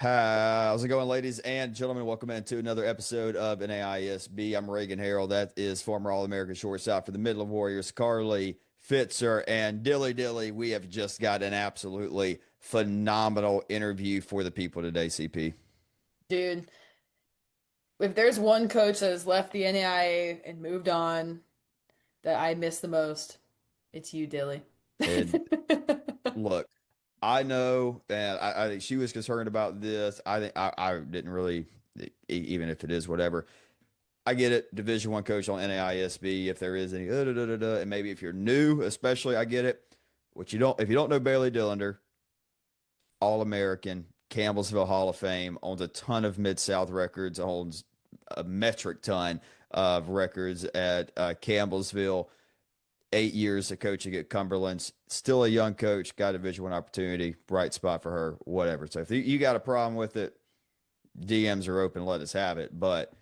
How's it going, ladies and gentlemen? Welcome into another episode of NAISB. I'm Reagan Harrell. That is former All-American shortstop for the Midland Warriors, Carly Fitzer and Dilly. We have just got an absolutely phenomenal interview for the people today, CP. Dude, if there's one coach that has left the NAIA and moved on that I miss the most, it's you, Dilly. And look, I know, and I think she was concerned about this. I think I didn't really, even if it is whatever. I get it. Division One coach on NAISB. If there is any, and maybe if you're new, especially, I get it. What you don't, if you don't know Bailey Dillander, All American, Campbellsville Hall of Fame, owns a ton of Mid South records, owns a metric ton of records at Campbellsville. 8 years of coaching at Cumberland's, still a young coach, got a Division One opportunity, bright spot for her, whatever. So if you got a problem with it, DMs are open, let us have it. But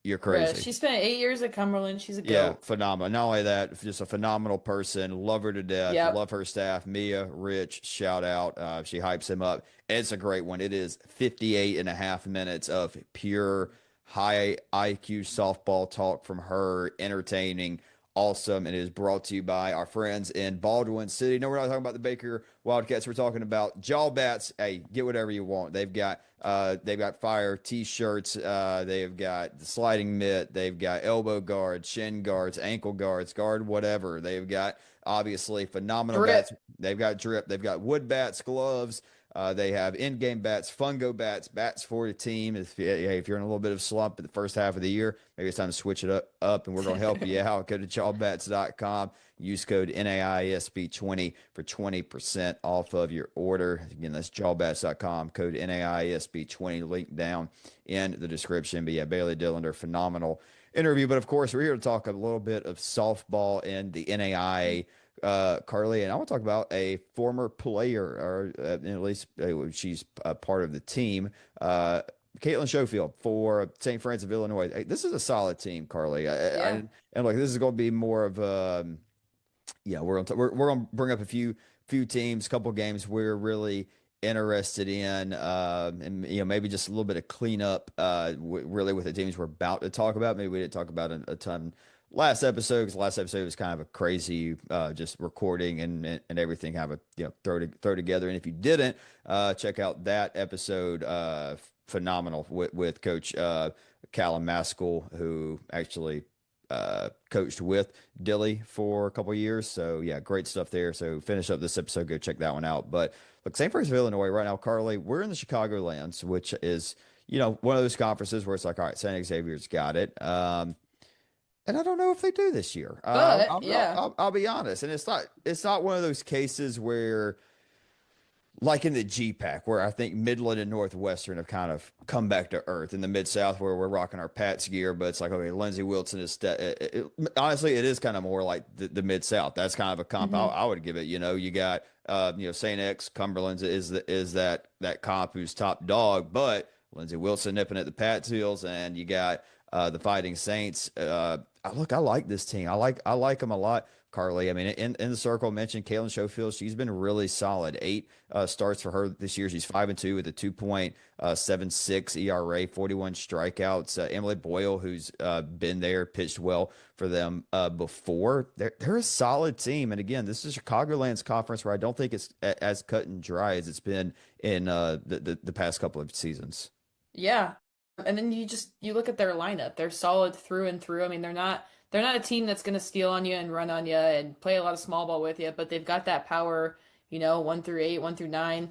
you're Bruh, crazy. she spent 8 years at Cumberland. She's a Yeah, goat. phenomenal. Not only that, just a phenomenal person. Love her to death. Yep. Love her staff. Mia, Rich, shout out. She hypes him up. It's a great one. It is 58 and a half minutes of pure high IQ softball talk from her, entertaining, awesome. And it is brought to you by our friends in Baldwin City. No, we're not talking about the Baker Wildcats. We're talking about Jaw Bats. Hey, get whatever you want. They've got fire t-shirts. They've got the sliding mitt. They've got elbow guards, shin guards, ankle guards, guard whatever. They've got obviously phenomenal bats. Drip. They've got drip. They've got wood bats, gloves. They have in-game bats, fungo bats, bats for the team. If you're in a little bit of slump at the first half of the year, maybe it's time to switch it up and we're going to help you out. Go to jawbats.com. Use code NAISB20 for 20% off of your order. Again, that's jawbats.com, code NAISB20, link down in the description. But yeah, Bailey Dillander, phenomenal interview. But of course, we're here to talk a little bit of softball and the NAIA, Carly, and I want to talk about a former player, or at least she's a part of the team, Caitlin Schofield for St. Francis of Illinois. Hey, this is a solid team, Carly. Yeah. And like this is going to be more of yeah, we're gonna bring up a few teams, couple games we're really interested in, and maybe just a little bit of cleanup, really with the teams we're about to talk about. Maybe we didn't talk about a ton last episode because last episode was kind of a crazy, just recording and everything, have a throw together. And if you didn't, check out that episode, phenomenal with Coach Callum Maskell, who actually coached with Dilly for a couple of years. So yeah, great stuff there. So finish up this episode, go check that one out. But look, St. Francis of Illinois right now, Carly, we're in the Chicagolands, which is, one of those conferences where it's like, all right, San Xavier's got it. And I don't know if they do this year. But yeah. I'll be honest, and it's not one of those cases where, like in the GPAC, where I think Midland and Northwestern have kind of come back to earth. In the Mid South, where we're rocking our Pats gear, but it's like, okay, Lindsey Wilson is honestly, it is kind of more like the Mid South. That's kind of a comp Hmm. I would give it. You got St. X, Cumberland's is that comp who's top dog, but Lindsey Wilson nipping at the Pats heels, and you got the Fighting Saints. I like this team. I like them a lot. Carly. I mean, in the circle, mentioned Caitlin Schofield. She's been really solid. Eight starts for her this year. She's 5-2 with a 2.76 ERA, 41 strikeouts. Emily Boyle, who's been there, pitched well for them before. They're a solid team. And again, this is Chicagoland's conference where I don't think it's as cut and dry as it's been in the past couple of seasons. Yeah. And then you look at their lineup. They're solid through and through. I mean, they're not a team that's going to steal on you and run on you and play a lot of small ball with you, but they've got that power, 1 through 8, 1 through 9.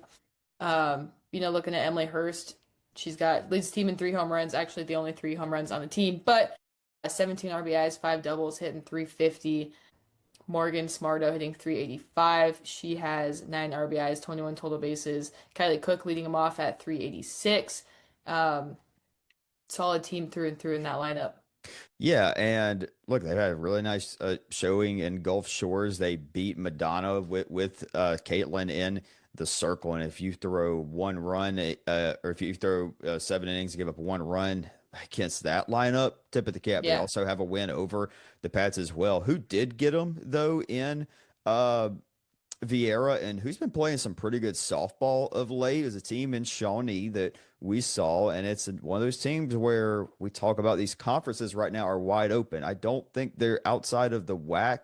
Looking at Emily Hurst, leads the team in 3 home runs, actually the only 3 home runs on the team, but 17 RBIs, 5 doubles, hitting 350. Morgan Smarto hitting 385. She has 9 RBIs, 21 total bases. Kylie Cook leading them off at 386. Um, Solid team through and through in that lineup. Yeah, and look, they've had a really nice showing in Gulf Shores. They beat Madonna with Caitlin in the circle, and if you throw one run, or if you throw 7 innings and give up one run against that lineup, tip of the cap. They Yeah. also have a win over the Pats as well, who did get them though in uh Vieira, and who's been playing some pretty good softball of late, is a team in Shawnee that we saw. And it's one of those teams where we talk about these conferences right now are wide open. I don't think they're outside of the WAC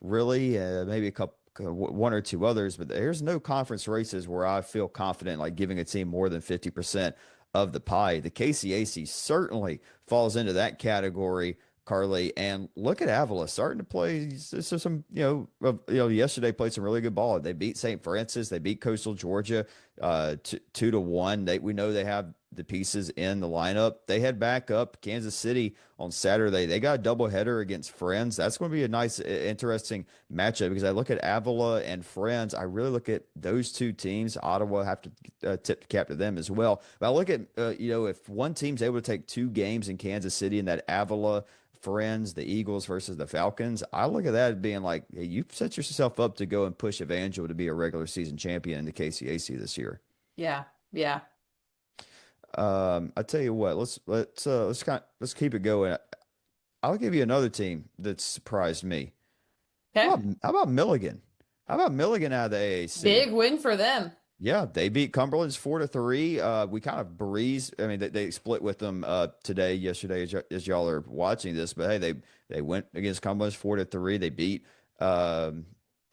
really, maybe a couple, one or two others, but there's no conference races where I feel confident like giving a team more than 50% of the pie. The KCAC certainly falls into that category, Carly. And look at Avila starting to play. So some, yesterday played some really good ball. They beat St. Francis. They beat Coastal Georgia, 2-1. We know they have the pieces in the lineup. They head back up Kansas City on Saturday. They got a doubleheader against Friends. That's going to be a nice, interesting matchup because I look at Avila and Friends. I really look at those two teams. Ottawa have to tip the cap to them as well. But I look at, if one team's able to take two games in Kansas City and that Avila, Friends, the Eagles versus the Falcons, I look at that as being like, hey, you set yourself up to go and push Evangel to be a regular season champion in the KCAC this year. Yeah, yeah. I tell you what, let's keep it going. I'll give you another team that surprised me. Okay. How about Milligan? How about Milligan out of the AAC? Big win for them. Yeah, they beat Cumberland's 4-3. We kind of breezed. I mean, they split with them yesterday, as y'all are watching this. But hey, they went against Cumberland's 4-3. They beat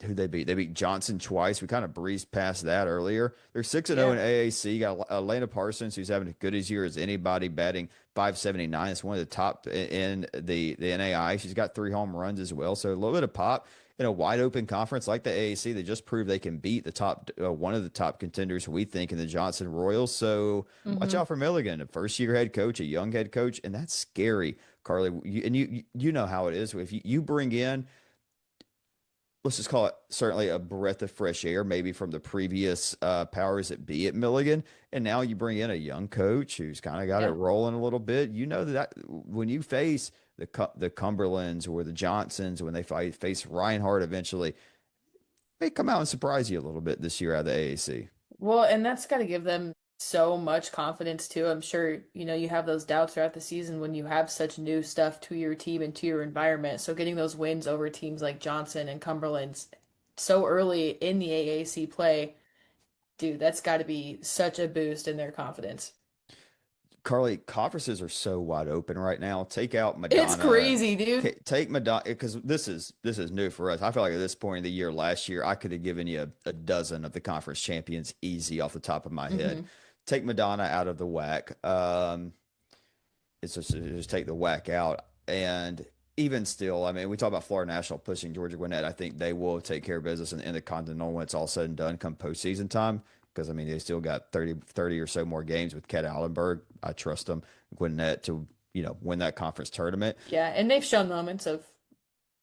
who they beat? They beat Johnson twice. We kind of breezed past that earlier. They're 6-0 in Yeah. AAC. You got Elena Parsons, who's having as good a year as anybody, batting 579. It's one of the top in the NAI. She's got 3 home runs as well. So a little bit of pop in a wide open conference like the AAC. They just proved they can beat the top one of the top contenders, we think, in the Johnson Royals. So watch Hmm. out for Milligan, a first year head coach, a young head coach, and that's scary, Carly. You know how it is if you bring in, let's just call it, certainly a breath of fresh air, maybe from the previous powers that be at Milligan. And now you bring in a young coach who's kind of got it Yeah. rolling a little bit. You know that when you face the Cumberlands or the Johnsons, when they face Reinhardt eventually, they come out and surprise you a little bit this year out of the AAC. Well, and that's got to give them so much confidence too. I'm sure, you have those doubts throughout the season when you have such new stuff to your team and to your environment. So getting those wins over teams like Johnson and Cumberland's so early in the AAC play, dude, that's got to be such a boost in their confidence. Carly, conferences are so wide open right now. Take out It's Madonna. crazy, dude. Take Madonna because this is new for us. I feel like at this point in the year, last year, I could have given you a dozen of the conference champions easy off the top of my head. Hmm. Take Madonna out of the whack. It's just take the whack out, and even still, I mean, we talk about Florida National pushing Georgia Gwinnett. I think they will take care of business in the Continental when it's all said and done come postseason time. Because I mean, they still got 30 or so more games with Ket Allenberg. I trust them, Gwinnett, to win that conference tournament. Yeah, and they've shown moments of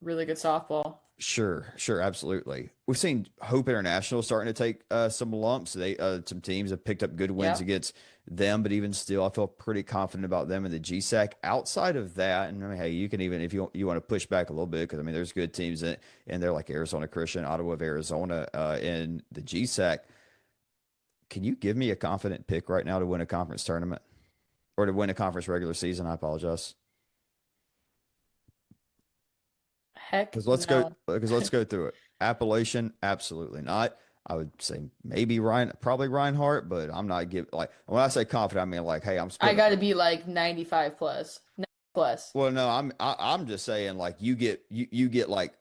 really good softball. Sure, sure, absolutely. We've seen Hope International starting to take some lumps. Some teams have picked up good wins Yep. against them, but even still, I feel pretty confident about them in the GSAC. Outside of that, and I mean, hey, you can even if you want to push back a little bit because I mean, there's good teams in there like Arizona Christian, Ottawa of Arizona in the GSAC. Can you give me a confident pick right now to win a conference tournament or to win a conference regular season? I apologize. Heck no. Because let's go through it. Appalachian, absolutely not. I would say maybe probably Reinhardt, but I'm not give like when I say confident, I mean like, hey, I'm I splitting got up. to be like 95 plus. 90 plus. Well, no, I'm just saying like you get like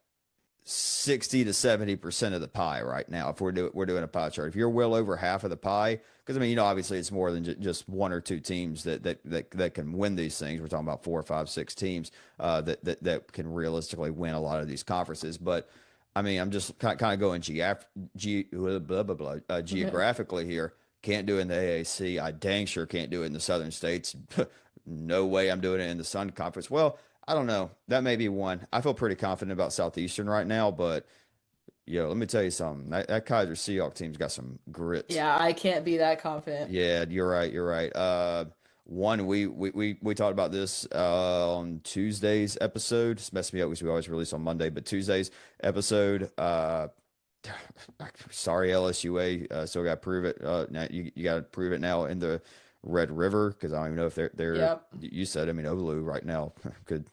60 to 70% of the pie right now if we're doing a pie chart. If you're well over half of the pie, because I mean, obviously it's more than just one or two teams that can win these things. We're talking about four, five, six teams that can realistically win a lot of these conferences. But I mean, I'm just kind of going blah, blah, blah, blah, geographically here. Can't do it in the AAC. I dang sure can't do it in the Southern States. No way I'm doing it in the Sun Conference. Well, I don't know. That may be one. I feel pretty confident about Southeastern right now, but let me tell you something. That Kaiser Seahawks team's got some grit. Yeah, I can't be that confident. Yeah, you're right. You're right. One we talked about this on Tuesday's episode. It's messed me up because we always release on Monday, but Tuesday's episode. Sorry, LSUA. Still got to prove it. Now you got to prove it now in the Red River because I don't even know if they're. Yep. You said I mean Olu right now could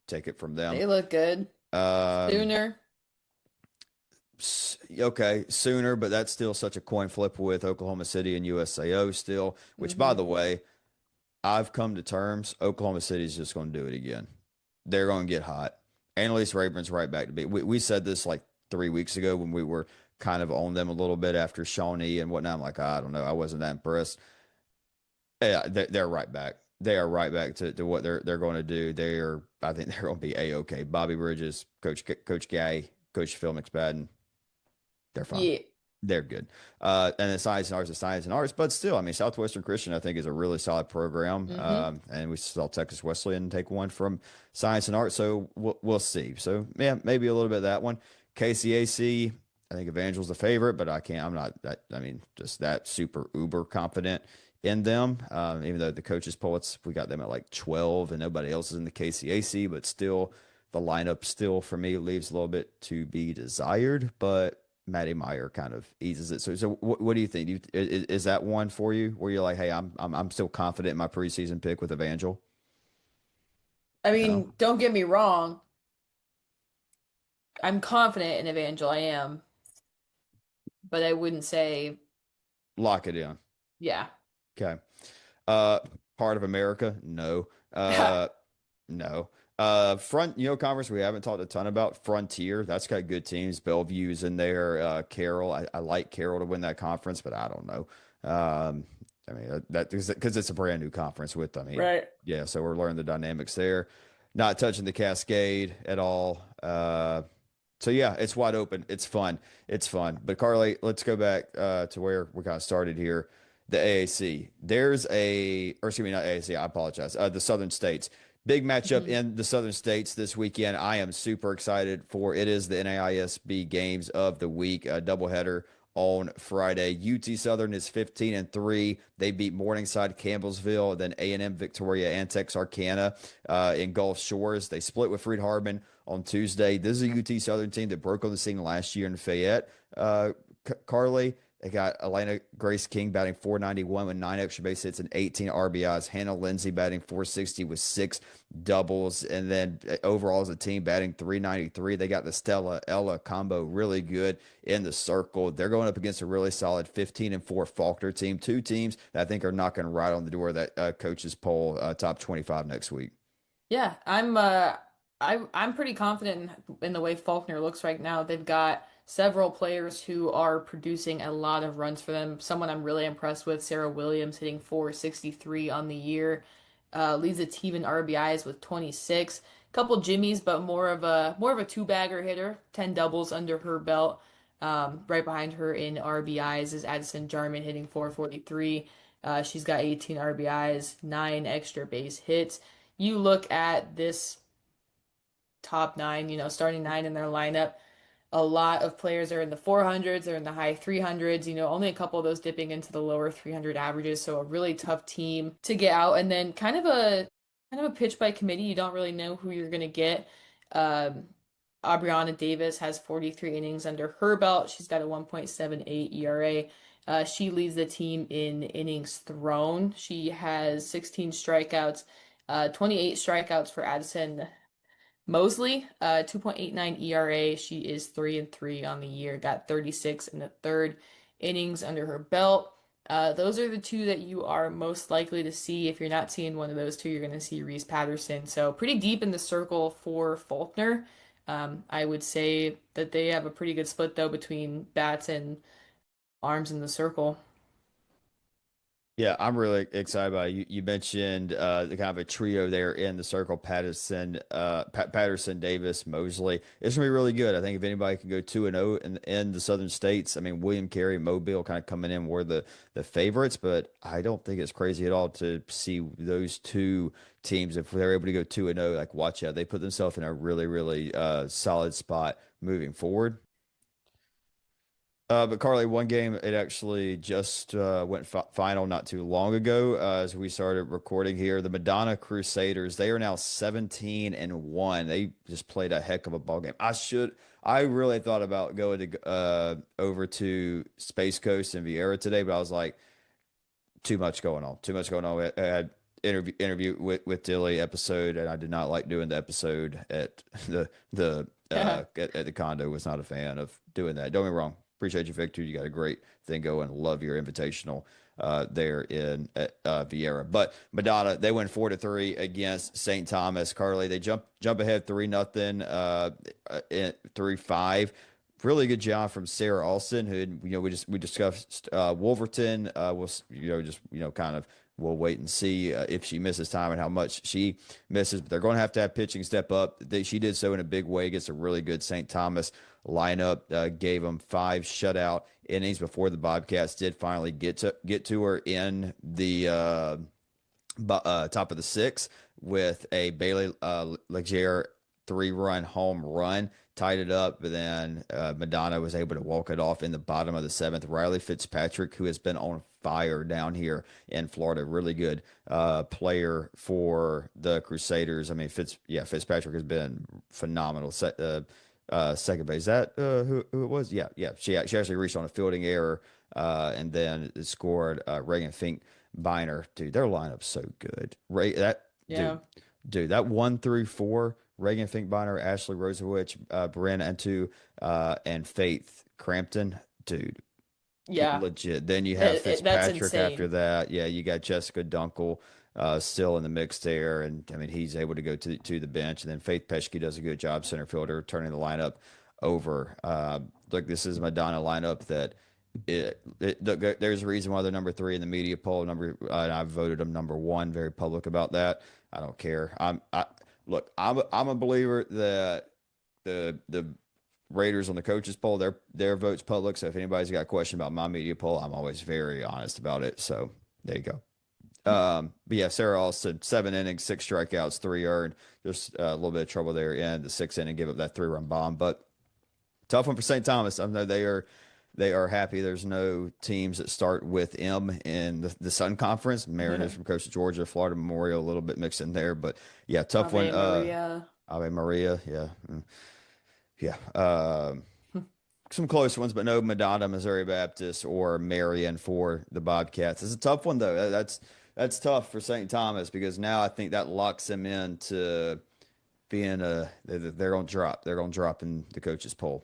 take it from them. They look good. Um, Sooner. Okay, sooner, but that's still such a coin flip with Oklahoma City and USAO still, which by Hmm. the way, I've come to terms. Oklahoma City's just going to do it again. They're going to get hot. Annalise Rayburn's right back to be. We said this like 3 weeks ago when we were kind of on them a little bit after Shawnee and whatnot. I'm like, I don't know. I wasn't that impressed. Yeah, they're right back. They are right back to what they're going to do. I think they're going to be a-okay. Bobby Bridges, Coach Gay, Coach Phil McSpadden, they're fine. Yeah. They're good. And then science and arts is science and arts, but still, I mean, Southwestern Christian, I think, is a really solid program. Hmm. And we saw Texas Wesleyan take one from science and arts, so we'll see. So yeah, maybe a little bit of that one. KCAC, I think Evangel's the favorite, but I can't. I'm not that. I mean, just that super uber confident in them. Even though the coaches poll, we got them at like 12, and nobody else is in the KCAC, but still, the lineup still for me leaves a little bit to be desired, but. Matty Meyer kind of eases it. So what do you think? Is that one for you where you're like, hey, I'm still confident in my preseason pick with Evangel? I No, mean, don't get me wrong. I'm confident in Evangel. I am, but I wouldn't say, lock it in. yeah. Okay. Uh, part of America? No. No. Conference we haven't talked a ton about. Frontier, that's got good teams. Bellevue's in there. Carroll, I like Carroll to win that conference, but I don't know. I mean that because it's a brand new conference with, I mean, Right. yeah, so we're learning the dynamics there. Not touching the Cascade at all. So yeah, it's wide open. It's fun. It's fun. But Carly, let's go back to where we kind of started here. The AAC. Or excuse me, not AAC. I apologize. The Southern States. Big matchup Hmm. in the Southern States this weekend. I am super excited for. It is the NAISB games of the week, a doubleheader on Friday. UT Southern is 15-3. They beat Morningside, Campbellsville, then A&M Victoria and Texarkana in Gulf Shores. They split with Freed Hardeman on Tuesday. This is a UT Southern team that broke on the scene last year in Fayette. Carly, they got Elena Grace King batting 491 with 9 extra base hits and 18 RBIs. Hannah Lindsay batting 460 with 6 doubles. And then overall as a team batting 393. They got the Stella Ella combo really good in the circle. They're going up against a really solid 15-4 Faulkner team. Two teams that I think are knocking right on the door of that coaches poll top 25 next week. Yeah, I'm pretty confident in the way Faulkner looks right now. They've got several players who are producing a lot of runs for them. Someone I'm really impressed with, Sarah Williams, hitting 463 on the year, leads the team in RBIs with 26. Couple Jimmies, but more of a two-bagger hitter, 10 doubles under her belt. Right behind her in RBIs is Addison Jarman hitting 443. She's got 18 RBIs, 9 extra base hits. You look at this top nine, starting nine in their lineup, a lot of players are in the 400s, they're in the high 300s, only a couple of those dipping into the lower 300 averages, so a really tough team to get out. And then kind of a pitch by committee, you don't really know who you're going to get. Um, Aubriana Davis has 43 innings under her belt. She's got a 1.78 ERA. She leads the team in innings thrown. She has 16 strikeouts, 28 strikeouts for Addison Mosley, 2.89 ERA. She is 3-3 on the year, got 36 in the third innings under her belt. Those are the two that you are most likely to see. If you're not seeing one of those two, you're going to see Reese Patterson. So pretty deep in the circle for Faulkner. I would say that they have a pretty good split though between bats and arms in the circle. Yeah, I'm really excited about it. You mentioned the kind of a trio there in the circle: Patterson, Davis, Mosley. It's gonna be really good. I think if anybody can go 2-0 in the Southern States, I mean William Carey, Mobile kind of coming in were the favorites, but I don't think it's crazy at all to see those two teams if they're able to go 2-0. Like watch out, they put themselves in a really solid spot moving forward. But Carly, one game it actually just went fi final not too long ago as we started recording here. The Madonna Crusaders, they are now 17-1. They just played a heck of a ball game. I really thought about going to over to Space Coast and Vieira today, but I was like, too much going on. Too much going on. I had interview with Dilly episode, and I did not like doing the episode at the at the condo was not a fan of doing that. Don't get me wrong. Appreciate you, Victor. You got a great thing going. Love your invitational there in Vieira. But Madonna, they win 4-3 against St. Thomas. Carly, they jump ahead 3-0, 3-5. Really good job from Sarah Alston, who we discussed Wolverton. We'll just kind of we'll wait and see if she misses time and how much she misses. But they're going to have pitching step up. She did so in a big way against a really good St. Thomas lineup. Gave them 5 shutout innings before the Bobcats did finally get to her in the top of the 6th with a Bailey Leger 3-run home run, tied it up, but then Madonna was able to walk it off in the bottom of the 7th. Riley Fitzpatrick, who has been on fire down here in Florida, really good player for the Crusaders. I mean, Fitzpatrick has been phenomenal. Second base, is that who it was? Yeah. She actually reached on a fielding error, and then scored Reagan Fink Biner. Dude, their lineup's so good. Yeah. Dude, that 1 through 4. Reagan Finkbeiner, Ashley Rosewich, Bren Antu, and Faith Crampton. Dude, Yeah. legit. Then you have That's Fitzpatrick after insane. that. Yeah, you got Jessica Dunkel still in the mix there. And I mean, he's able to go to the bench. And then Faith Peschke does a good job, center fielder, turning the lineup over. Look, this is a Madonna lineup that there's a reason why they're number 3 in the media poll. And I voted them number 1, very public about that. I don't care. Look, I'm a believer that the Raiders on the coaches poll, their vote's public. So if anybody's got a question about my media poll, I'm always very honest about it. So there you go. But yeah, Sarah Alston, 7 innings, 6 strikeouts, 3 earned. Just a little bit of trouble there in the 6th inning, give up that 3-run bomb. But tough one for St. Thomas. I know they are happy. There's no teams that start with M in the Sun Conference. Mariners from Coastal Georgia, Florida Memorial, a little bit mixed in there, but yeah, tough one. Ave Maria. Ave Maria, yeah, yeah. Some close ones, but no Madonna, Missouri Baptist, or Marion for the Bobcats. It's a tough one though. That's tough for St. Thomas because now I think that locks them into being they're going to drop. They're going to drop in the coaches poll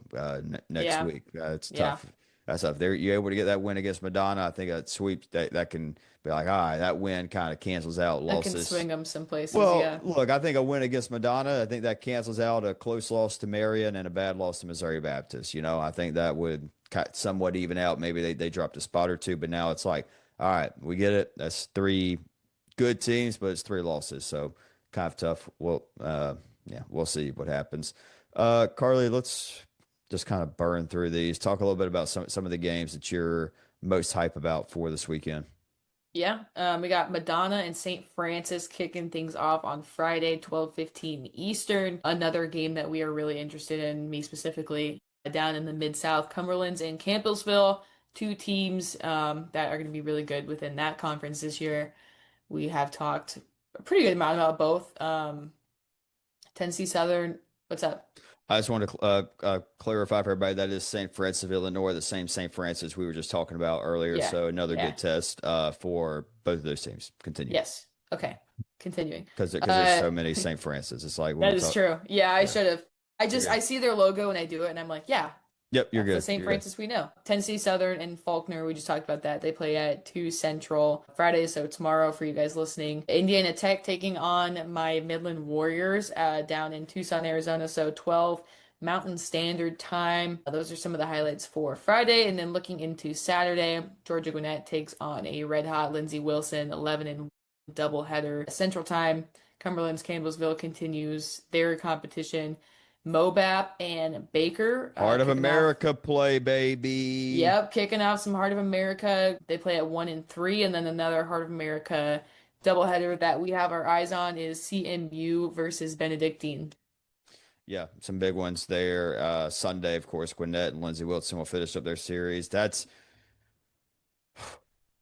next Yeah. week. It's Yeah. tough. That's tough. You're able to get that win against Madonna. I think that sweep that can be like, all right, that win kind of cancels out That can losses. swing them some places. Well, Yeah. look, I think a win against Madonna, I think that cancels out a close loss to Marion and a bad loss to Missouri Baptist. I think that would somewhat even out. Maybe they dropped a spot or two, but now it's like, all right, we get it. That's 3 good teams, but it's 3 losses. So kind of tough. Well, yeah, we'll see what happens. Carly, let's just kind of burn through these. Talk a little bit about some of the games that you're most hype about for this weekend. Yeah. We got Madonna and St. Francis kicking things off on Friday, 12:15 Eastern. Another game that we are really interested in, me specifically, down in the Mid-South, Cumberland's and Campbellsville, 2 teams that are going to be really good within that conference this year. We have talked a pretty good amount about both. Tennessee Southern, what's up? I just want to clarify for everybody that is St. Francis of Illinois, the same St. Francis we were just talking about earlier. Yeah. So another Yeah. good test for both of those teams. Continue. Yes. Okay. Continuing. Because there's so many St. Francis. It's like when That we is talk. true. Yeah, I Yeah. should have. You're I good. see their logo and I do it and I'm like, yeah, Yep, you're that's the good. St. You're good. Francis we know. Tennessee Southern and Faulkner, we just talked about that. They play at 2 Central Friday, so tomorrow for you guys listening. Indiana Tech taking on my Midland Warriors down in Tucson, Arizona, so 12 Mountain Standard Time. Those are some of the highlights for Friday. And then looking into Saturday, Georgia Gwinnett takes on a red hot Lindsey Wilson 11 and doubleheader Central Time. Cumberland's Campbellsville continues their competition. Mobap and Baker Heart of kicking off. America play, baby. Yep, kicking off some Heart of America. They play at 1 and 3, and then another Heart of America doubleheader that we have our eyes on is CMU versus Benedictine. Yeah, some big ones there. Sunday, of course, Gwinnett and Lindsey Wilson will finish up their series. Dude,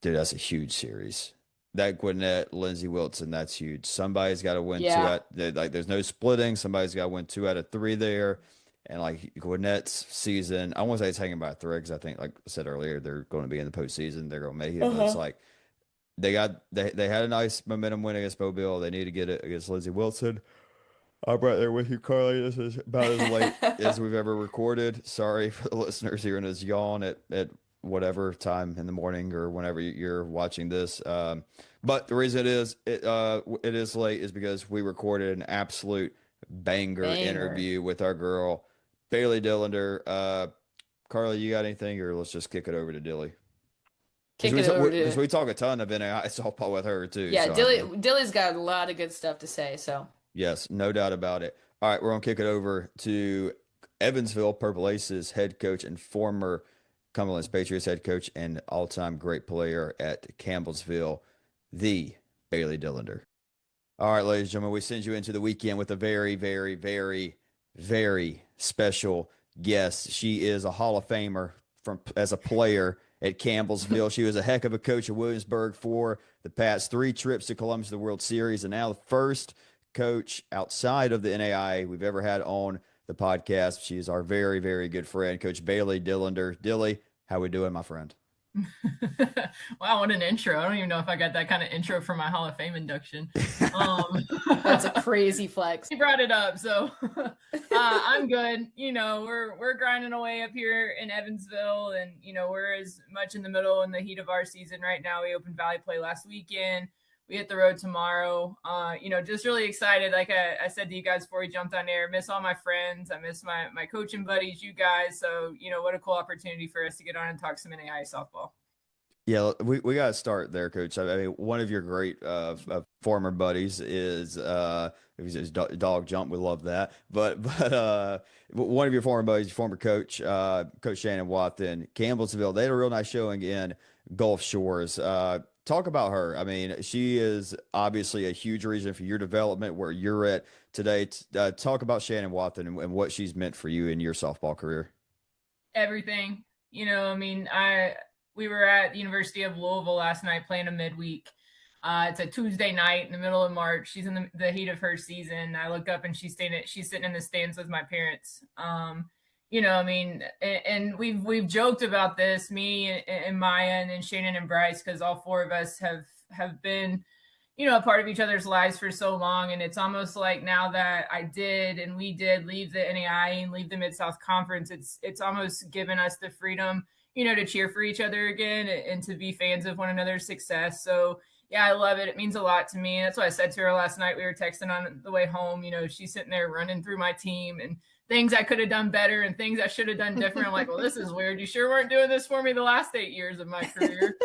that's a huge series. That Gwinnett, Lindsey Wilson, that's huge. Somebody's got to win Yeah. there's no splitting. Somebody's got to win 2 out of 3 there. And like Gwinnett's season, I won't say it's hanging by a thread because I think, like I said earlier, they're going to be in the postseason. They're going to make it. But it's Uh-huh. like they had a nice momentum win against Mobile. They need to get it against Lindsey Wilson. I'm right there with you, Carly. This is about as late as we've ever recorded. Sorry for the listeners hearing us yawn at whatever time in the morning or whenever you're watching this. But the reason it is late is because we recorded an absolute banger Banger. interview with our girl Bailey Dillander. Carly, you got anything, or let's just kick it over to Dilly because Kick it over because to we talk a ton of NAI softball with her too. yeah, So I mean. Dilly's got a lot of good stuff to say, so Yes, no doubt about it. All right, we're gonna kick it over to Evansville Purple Aces head coach and former Cumberland's Patriots head coach and all-time great player at Campbellsville, the Bailey Dillander. All right, ladies and gentlemen, we send you into the weekend with a very, very, very, very special guest. She is a Hall of Famer from as a player at Campbellsville. She was a heck of a coach at Williamsburg for the past three trips to Columbus to the World Series, and now the first coach outside of the NAI we've ever had on the podcast. She is our very, very good friend, Coach Bailey Dillander. Dilly, how we doing, my friend? Wow, what an intro. I don't even know if I got that kind of intro for my Hall of Fame induction. Um, that's a crazy flex. he brought it up, so I'm good. We're grinding away up here in Evansville, and we're as much in the middle in the heat of our season right now. We opened Valley Play last weekend. We hit the road tomorrow. Just really excited. Like I said to you guys before we jumped on air, miss all my friends. I miss my coaching buddies, you guys. So, what a cool opportunity for us to get on and talk some NAI softball. Yeah, we got to start there, Coach. I mean, one of your great former buddies is his dog Jump. We love that. But one of your former buddies, former coach, Coach Shannon Watson, Campbellsville. They had a real nice showing in Gulf Shores. Talk about her. I mean, she is obviously a huge reason for your development where you're at today. Talk about Shannon Watson and what she's meant for you in your softball career. Everything. We were at the University of Louisville last night playing a midweek. It's a Tuesday night in the middle of March. She's in the heat of her season. I look up and she's sitting in the stands with my parents. And we've joked about this, me and Maya and then Shannon and Bryce, because all four of us have been, a part of each other's lives for so long. And it's almost like now that we did leave the NAI and leave the Mid-South Conference, it's almost given us the freedom, to cheer for each other again and to be fans of one another's success. So yeah, I love it. It means a lot to me. And that's what I said to her last night. We were texting on the way home. She's sitting there running through my team and things I could have done better and things I should have done different. I'm like, well, this is weird. You sure weren't doing this for me the last 8 years of my career.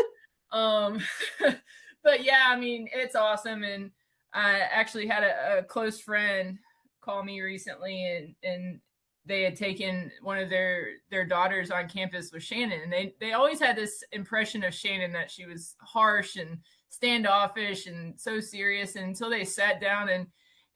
But yeah, I mean, it's awesome. And I actually had a close friend call me recently and they had taken one of their daughters on campus with Shannon. And they always had this impression of Shannon that she was harsh and standoffish and so serious. And until they sat down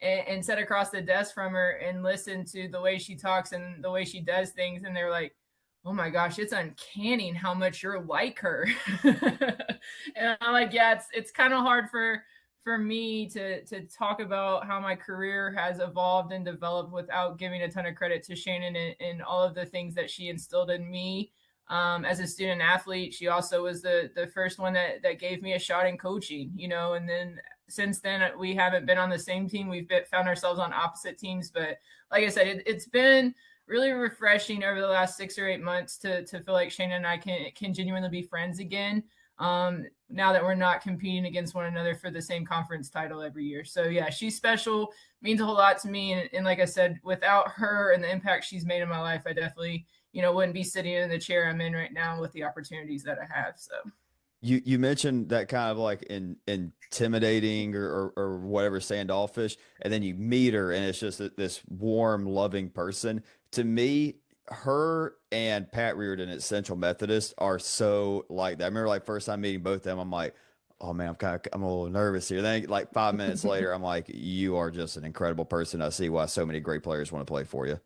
and sat across the desk from her and listened to the way she talks and the way she does things. And they're like, oh my gosh, it's uncanny how much you're like her. And I'm like, yeah, it's kind of hard for me to talk about how my career has evolved and developed without giving a ton of credit to Shannon and all of the things that she instilled in me as a student athlete. She also was the first one that gave me a shot in coaching, and then since then we haven't been on the same team. We've found ourselves on opposite teams, but like I said, it's been really refreshing over the last 6 or 8 months to feel like Shannon and I can genuinely be friends again. Now that we're not competing against one another for the same conference title every year. So yeah, she's special, means a whole lot to me. And like I said, without her and the impact she's made in my life, I definitely, wouldn't be sitting in the chair I'm in right now with the opportunities that I have. So You mentioned that kind of like intimidating or whatever, standoffish, and then you meet her and it's just this warm, loving person. To me, her and Pat Reardon at Central Methodist are so like that. I remember like first time meeting both of them, I'm like, oh man, I'm a little nervous here. Then like 5 minutes later, I'm like, you are just an incredible person. I see why so many great players want to play for you.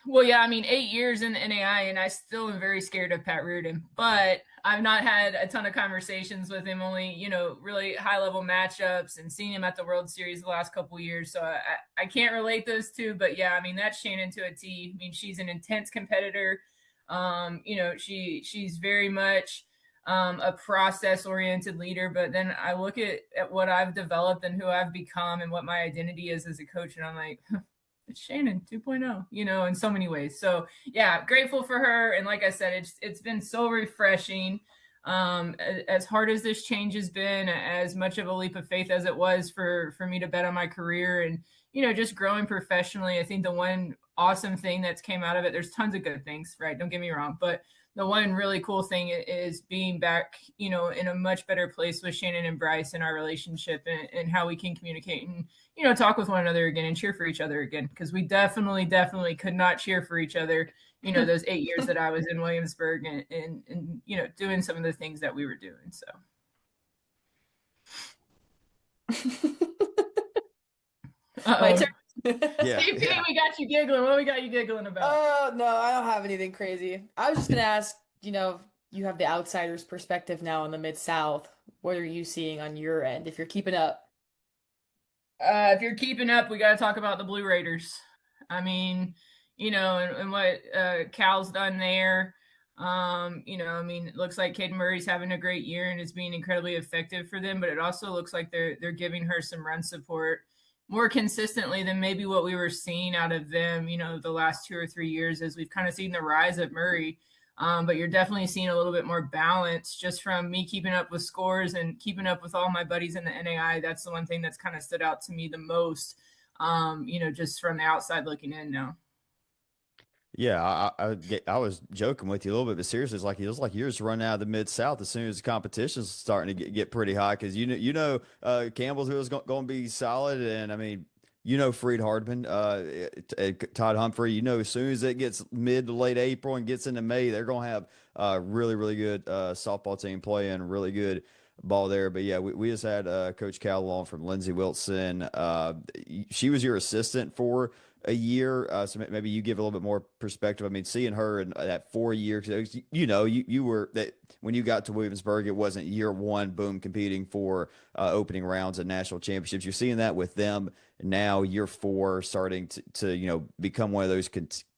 well, yeah, I mean, 8 years in the NAI, and I still am very scared of Pat Reardon, but I've not had a ton of conversations with him, only, really high level matchups and seeing him at the World Series the last couple of years. So I can't relate those two, but yeah, I mean, that's Shannon to a T. I mean, she's an intense competitor. She's very much a process oriented leader, but then I look at what I've developed and who I've become and what my identity is as a coach. And I'm like, it's Shannon 2.0, in so many ways. So yeah, grateful for her. And like I said, it's been so refreshing. As hard as this change has been, as much of a leap of faith as it was for me to bet on my career and, just growing professionally. I think the one awesome thing that's came out of it, there's tons of good things, right? Don't get me wrong, but the one really cool thing is being back, in a much better place with Shannon and Bryce in our relationship and how we can communicate and, talk with one another again and cheer for each other again. Because we definitely could not cheer for each other, those 8 years that I was in Williamsburg and doing some of the things that we were doing. So. My turn. Yeah. We got you giggling. What we got you giggling about? Oh, no, I don't have anything crazy. I was just going to ask, you have the outsider's perspective now in the Mid-South. What are you seeing on your end if you're keeping up? If you're keeping up, we got to talk about the Blue Raiders. I mean, and what Cal's done there. It looks like Caden Murray's having a great year and is being incredibly effective for them, but it also looks like they're giving her some run support more consistently than maybe what we were seeing out of them, the last 2 or 3 years as we've kind of seen the rise of Murray. But you're definitely seeing a little bit more balance just from me keeping up with scores and keeping up with all my buddies in the NAI. That's the one thing that's kind of stood out to me the most, just from the outside looking in now. Yeah, I was joking with you a little bit, but seriously, it was like yours running out of the Mid-South as soon as the competition's starting to get pretty high because Campbellsville is going to be solid, and I mean Freed Hardman, Todd Humphrey. As soon as it gets mid to late April and gets into May, they're going to have a really really good softball team playing really good ball there. But yeah, we just had Coach Cal along from Lindsey Wilson. She was your assistant for a year, so maybe you give a little bit more perspective. I mean, seeing her in that 4 years, you were that when you got to Williamsburg, it wasn't year one, boom, competing for opening rounds and national championships. You're seeing that with them now, year 4, starting to become one of those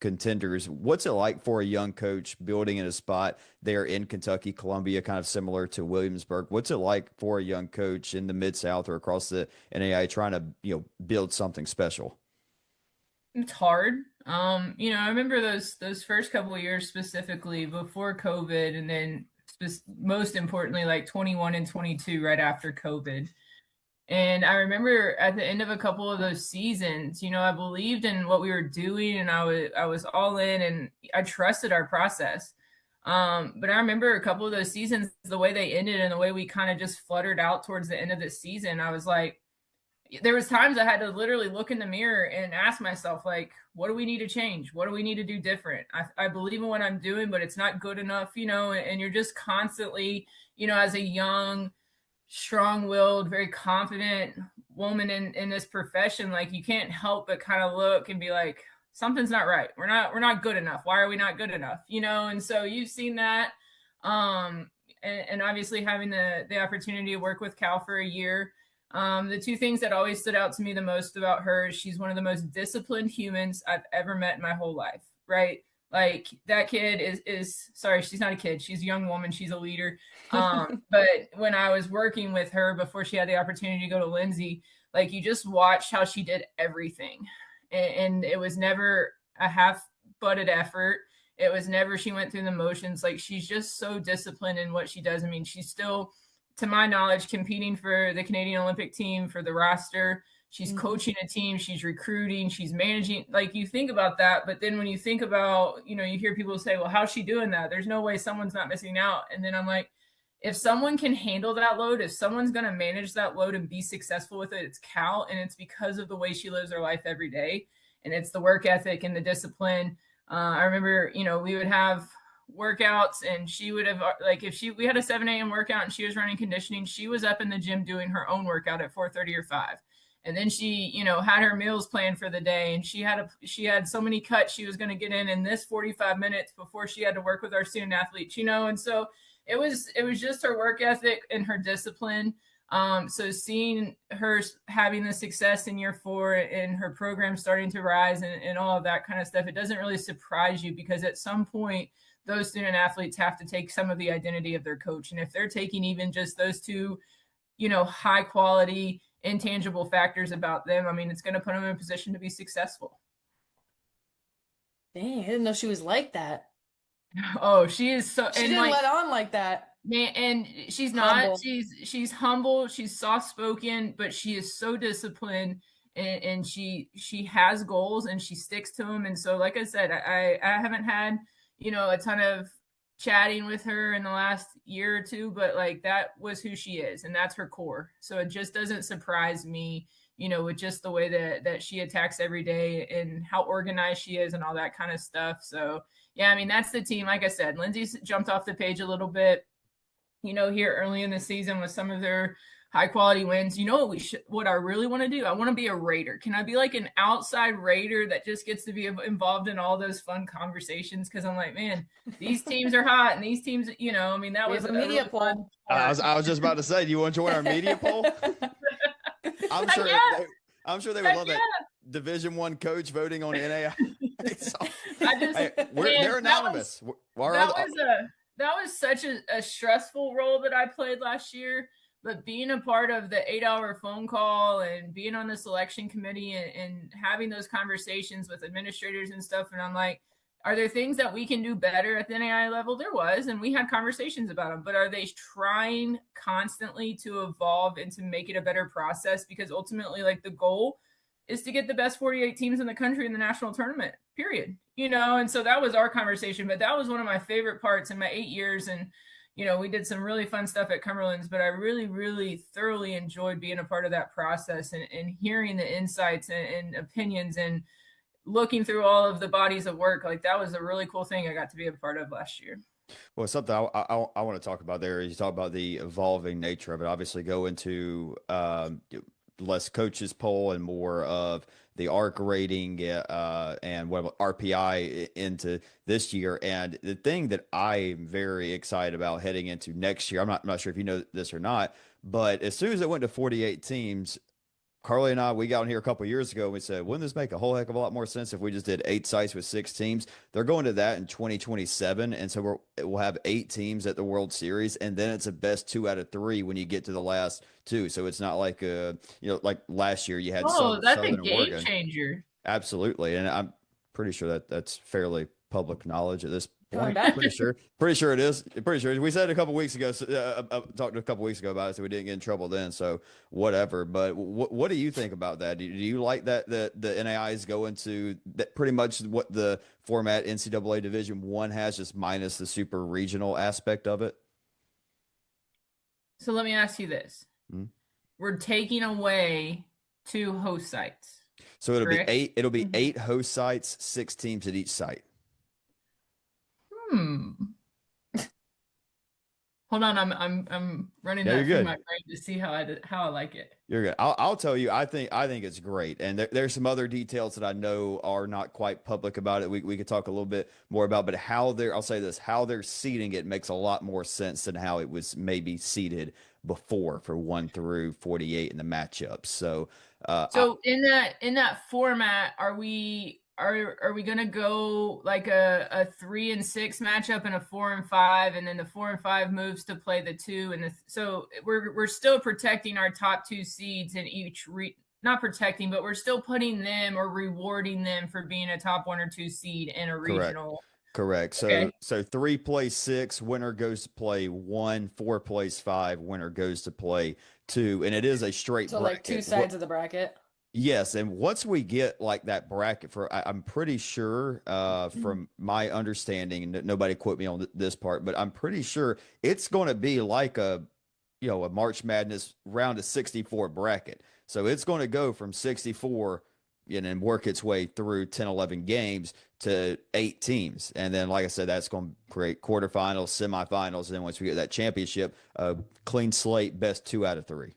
contenders. What's it like for a young coach building in a spot there in Kentucky, Columbia, kind of similar to Williamsburg? What's it like for a young coach in the Mid-South or across the NAI trying to build something special? It's hard. I remember those first couple of years specifically before COVID, and then most importantly, like 21 and 22 right after COVID. And I remember at the end of a couple of those seasons, I believed in what we were doing, and I was all in, and I trusted our process. But I remember a couple of those seasons, the way they ended and the way we kind of just fluttered out towards the end of the season, I was like, there was times I had to literally look in the mirror and ask myself, like, what do we need to change? What do we need to do different? I believe in what I'm doing, but it's not good enough, and you're just constantly, as a young, strong-willed, very confident woman in this profession, like you can't help but kind of look and be like, something's not right. We're not good enough. Why are we not good enough? And so you've seen that. And obviously having the opportunity to work with Cal for a year. The two things that always stood out to me the most about her is she's one of the most disciplined humans I've ever met in my whole life, right? Like that kid is sorry, she's not a kid. She's a young woman. She's a leader. But when I was working with her before she had the opportunity to go to Lindsey, like you just watched how she did everything. And it was never a half-butted effort. It was never she went through the motions. Like she's just so disciplined in what she does. I mean, she's still, to my knowledge, competing for the Canadian Olympic team, for the roster. She's coaching a team, she's recruiting, she's managing. Like you think about that, but then when you think about, you hear people say, well, how's she doing that? There's no way someone's not missing out. And then I'm like, if someone can handle that load, if someone's going to manage that load and be successful with it, it's Cal. And it's because of the way she lives her life every day. And it's the work ethic and the discipline. I remember, we would have workouts and she would have, like, if we had a 7 a.m. workout and she was running conditioning, she was up in the gym doing her own workout at 4:30 or 5. And then she, had her meals planned for the day, and she had so many cuts she was going to get in this 45 minutes before she had to work with our student athletes, and so it was just her work ethic and her discipline. So seeing her having the success in year 4 and her program starting to rise and all of that kind of stuff, it doesn't really surprise you, because at some point those student athletes have to take some of the identity of their coach. And if they're taking even just those two, high quality, intangible factors about them, I mean, it's going to put them in a position to be successful. Dang, I didn't know she was like that. Oh, she is so, She and didn't like, let on like that. man, and she's not, Humble. she's humble, she's soft spoken, but she is so disciplined, and she has goals and she sticks to them. And so, like I said, I haven't had, a ton of chatting with her in the last year or two, but like that was who she is, and that's her core. So it just doesn't surprise me, with just the way that she attacks every day and how organized she is and all that kind of stuff. So yeah, I mean, that's the team. Like I said, Lindsay's jumped off the page a little bit, here early in the season with some of their high quality wins. You know what I really want to do? I want to be a Raider. Can I be like an outside Raider that just gets to be involved in all those fun conversations? Because I'm like, man, these teams are hot, and these teams, I mean, that We was have a a media really fun poll. part. I was just about to say, do you want to join our media poll? I'm Heck sure yeah, I'm sure they would heck love yeah. that Division One coach voting on NAI. So, I just, hey, man, they're anonymous. that was a that was such a stressful role that I played last year. But being a part of the 8-hour phone call and being on the selection committee, and having those conversations with administrators and stuff, and I'm like, are there things that we can do better at the NAI level? There was, and we had conversations about them. But are they trying constantly to evolve and to make it a better process? Because ultimately, like, the goal is to get the best 48 teams in the country in the national tournament, period. And so that was our conversation, but that was one of my favorite parts in my 8 years. And, we did some really fun stuff at Cumberland's, but I really, really thoroughly enjoyed being a part of that process, and hearing the insights and opinions, and looking through all of the bodies of work. Like, that was a really cool thing I got to be a part of last year. Well, something I want to talk about there is you talk about the evolving nature of it. Obviously, go into less coaches poll and more of the ARC rating and what RPI into this year. And the thing that I'm very excited about heading into next year, I'm not sure if you know this or not, but as soon as it went to 48 teams, Carly and I, we got on here a couple years ago and we said, wouldn't this make a whole heck of a lot more sense if we just did 8 sites with 6 teams? They're going to that in 2027. And so we'll have 8 teams at the World Series. And then it's a best 2 out of 3 when you get to the last two. So it's not like, like last year you had Oh, that's a Southern and game Oregon. changer. Absolutely. And I'm pretty sure that that's fairly public knowledge at this Going point. back. Pretty sure it is. Pretty sure we said a couple weeks ago. Talked a couple weeks ago about it, so we didn't get in trouble then. So whatever. But what do you think about that? Do you like that the NAI is going to that pretty much what the format NCAA Division One has, just minus the super regional aspect of it? So let me ask you this. Mhm. We're taking away 2 host sites, So it'll be correct? eight. It'll be Mhm. 8 host sites, 6 teams at each site. Hmm. Hold on, I'm running Yeah, you're that through my good. brain to see how I like it. You're good. I'll tell you. I think it's great, and there's some other details that I know are not quite public about it. We could talk a little bit more about, but I'll say this: how they're seating it makes a lot more sense than how it was maybe seated before for 1 through 48 in the matchups. So, I, So in that format, are we gonna go like a 3 and 6 matchup and a 4 and 5, and then the 4 and 5 moves to play the 2, and so we're still protecting our top 2 seeds in each not protecting, but we're still putting them or rewarding them for being a top 1 or 2 seed in a correct. regional. Correct. Okay. So 3 plays 6, winner goes to play 1. 4 plays 5, winner goes to play 2, and it is a straight So like two bracket. sides of the bracket. Yes, and once we get like that bracket I'm pretty sure, from my understanding, and nobody quote me on this part, but I'm pretty sure it's going to be like a March Madness round of 64 bracket. So it's going to go from 64, and work its way through 10, 11 games to 8 teams. And then, like I said, that's going to create quarterfinals, semifinals. And then once we get that championship, clean slate, best 2 out of 3.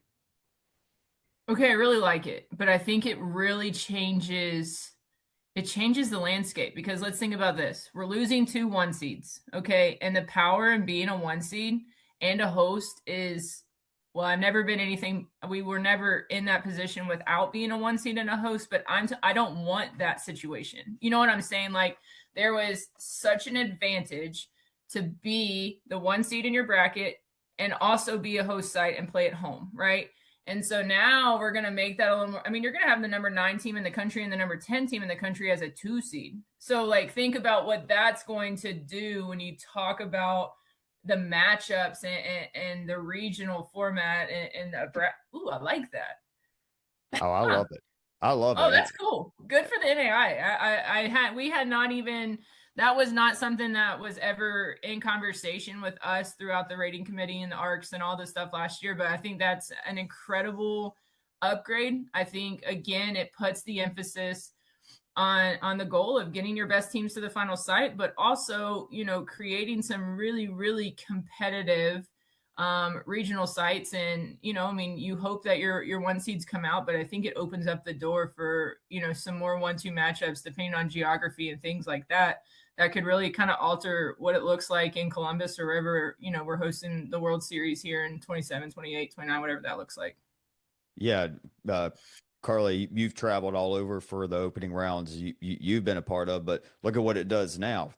Okay, I really like it, but I think it really changes the landscape, because let's think about this. We're losing 2 1 seeds, okay? And the power in being a 1 seed and a host is, well, I've never been anything. We were never in that position without being a 1 seed and a host, but I don't want that situation. You know what I'm saying? Like, there was such an advantage to be the 1 seed in your bracket and also be a host site and play at home, right? And so now we're going to make that a little more. I mean, you're going to have the number 9 team in the country and the number 10 team in the country as a 2 seed. So, like, think about what that's going to do when you talk about the matchups and the regional format and the. Ooh, I like that. Oh, I love it. I love Oh, it. that's cool. Good for the NAI. We had not even, that was not something that was ever in conversation with us throughout the rating committee and the ARCs and all this stuff last year. But I think that's an incredible upgrade. I think, again, it puts the emphasis on the goal of getting your best teams to the final site, but also, creating some really, really competitive regional sites. And, I mean, you hope that your 1 seeds come out, but I think it opens up the door for, some more 1-2 matchups, depending on geography and things like that, that could really kind of alter what it looks like in Columbus or wherever, we're hosting the World Series here in 27, 28, 29, whatever that looks like. Yeah. Carly, you've traveled all over for the opening rounds you've been a part of, but look at what it does now.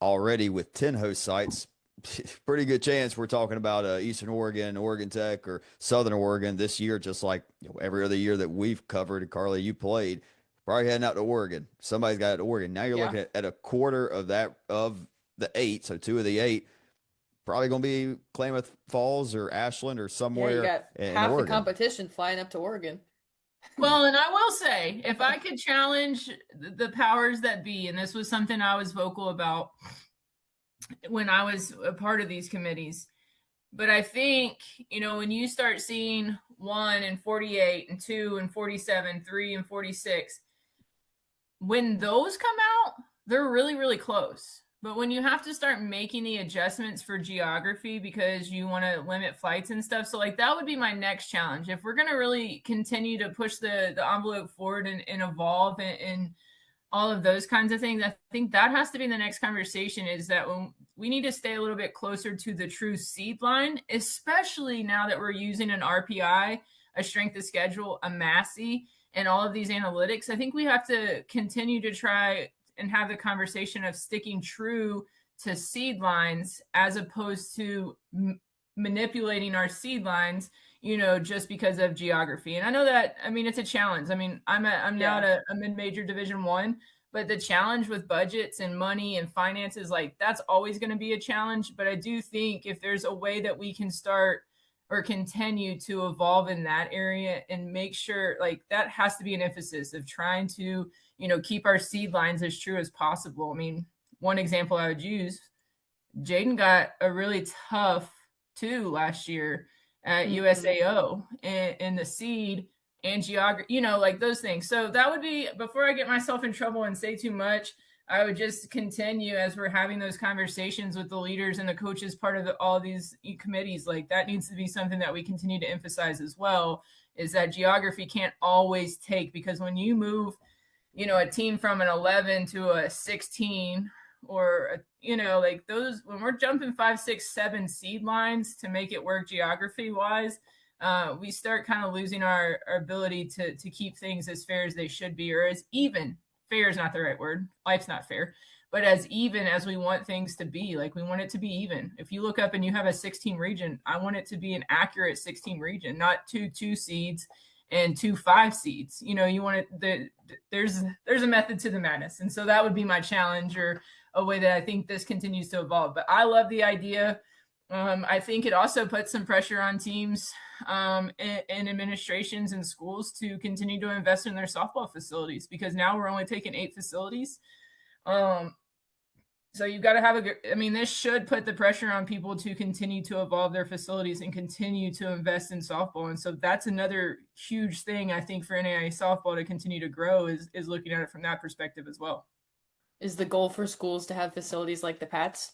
Already with 10 host sites, pretty good chance we're talking about Eastern Oregon, Oregon Tech, or Southern Oregon this year, just like every other year that we've covered. Carly, you played, probably heading out to Oregon. Somebody's got to Oregon. Now you're looking at a quarter of the 8, so 2 of the 8 probably going to be Klamath Falls or Ashland or Yeah, you somewhere got in half the Oregon. competition flying up to Oregon. Well, and I will say, if I could challenge the powers that be, and this was something I was vocal about when I was a part of these committees, but I think, when you start seeing 1 and 48 and 2 and 47, 3 and 46, when those come out, they're really, really close. But when you have to start making the adjustments for geography because you want to limit flights and stuff, so like that would be my next challenge. If we're going to really continue to push the envelope forward and evolve and all of those kinds of things, I think that has to be the next conversation, is that when we need to stay a little bit closer to the true seed line, especially now that we're using an RPI, a strength of schedule, a Massey, and all of these analytics. I think we have to continue to try and have the conversation of sticking true to seed lines as opposed to manipulating our seed lines, just because of geography. And I know that, I mean, it's a challenge. I mean, I'm now at a mid-major Division I, but the challenge with budgets and money and finances, like that's always going to be a challenge. But I do think if there's a way that we can start or continue to evolve in that area and make sure, like, that has to be an emphasis of trying to, keep our seed lines as true as possible. I mean, one example I would use, Jaden got a really tough 2 last year at USAO in the seed and geography, like those things. So that would be, before I get myself in trouble and say too much, I would just continue as we're having those conversations with the leaders and the coaches, part of all these committees. Like that needs to be something that we continue to emphasize as well, is that geography can't always take, because when you move, a team from an 11 to a 16, or, like those, when we're jumping 5, 6, 7 seed lines to make it work geography wise, we start kind of losing our ability to keep things as fair as they should be, or as even. Fair is not the right word. Life's not fair, but as even as we want things to be. Like we want it to be even. If you look up and you have a 16 region, I want it to be an accurate 16 region, not 2 seeds and 2 5 seeds. You want it. There's a method to the madness, and so that would be my challenge, or a way that I think this continues to evolve. But I love the idea. I think it also puts some pressure on teams and administrations and schools to continue to invest in their softball facilities, because now we're only taking 8 facilities. So you've got to have this should put the pressure on people to continue to evolve their facilities and continue to invest in softball. And so that's another huge thing, I think, for NAIA softball to continue to grow, is looking at it from that perspective as well. Is the goal for schools to have facilities like the Pats?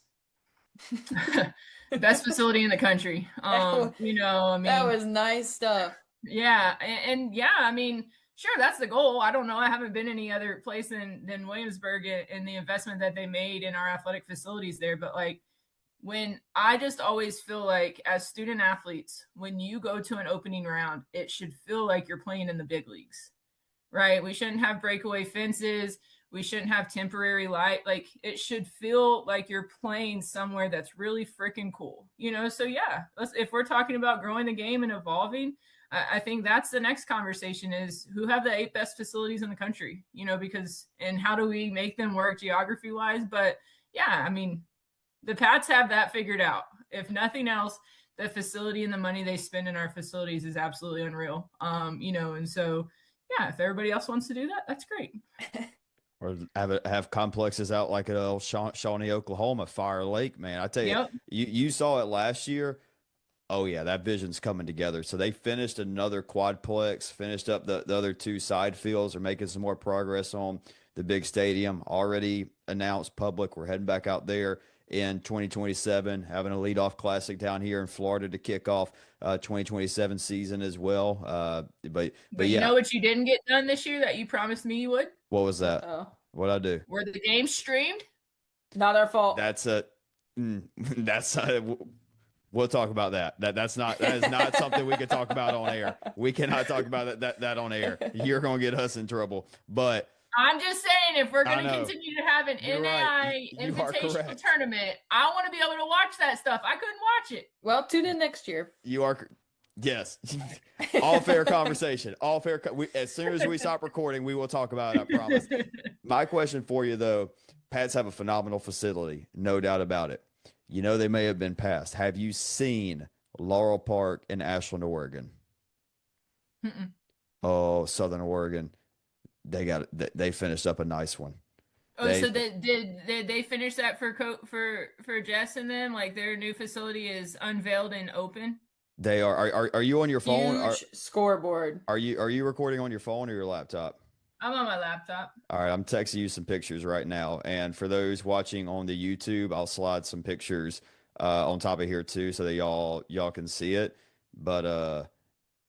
Best facility in the country. That was nice stuff. Yeah. And yeah, I mean, sure, that's the goal. I don't know. I haven't been any other place than Williamsburg in the investment that they made in our athletic facilities there. But like, when I just always feel like, as student athletes, when you go to an opening round, it should feel like you're playing in the big leagues, right? We shouldn't have breakaway fences. We shouldn't have temporary light. Like, it should feel like you're playing somewhere that's really freaking cool, So yeah, if we're talking about growing the game and evolving, I think that's the next conversation is who have the 8 best facilities in the country, because, and how do we make them work geography wise? But yeah, I mean, the Pats have that figured out. If nothing else, the facility and the money they spend in our facilities is absolutely unreal. And so, yeah, if everybody else wants to do that, that's great. Or have complexes out like at Shawnee, Oklahoma, Fire Lake, man. I tell you, Yep. you saw it last year. Oh yeah, that vision's coming together. So they finished another quadplex, finished up the other 2 side fields, are making some more progress on the big stadium. Already announced public. We're heading back out there in 2027, having a leadoff classic down here in Florida to kick off 2027 season as well. But you yeah, know what you didn't get done this year that you promised me you would? what was that? What'd I do? Were the games streamed? Not our fault. That's we'll talk about that. That is not something we can talk about on air. We cannot talk about that on air. You're going to get us in trouble. But I'm just saying, if we're going to continue to have an NAI invitational tournament, I want to be able to watch that stuff. I couldn't watch it. Well, tune in next year. You are, yes. All fair conversation. All fair. As soon as we stop recording, we will talk about it. I promise. My question for you, though, Pats have a phenomenal facility, no doubt about it. They may have been passed. Have you seen Laurel Park in Ashland, Oregon? Mm-mm. Oh, Southern Oregon. They finished up a nice one. Oh, so did they finish that for Jess and them? Like, their new facility is unveiled and open? They are you on your phone? Huge scoreboard. Are you recording on your phone or your laptop? I'm on my laptop. All right, I'm texting you some pictures right now. And for those watching on the YouTube, I'll slide some pictures on top of here too so that y'all can see it. But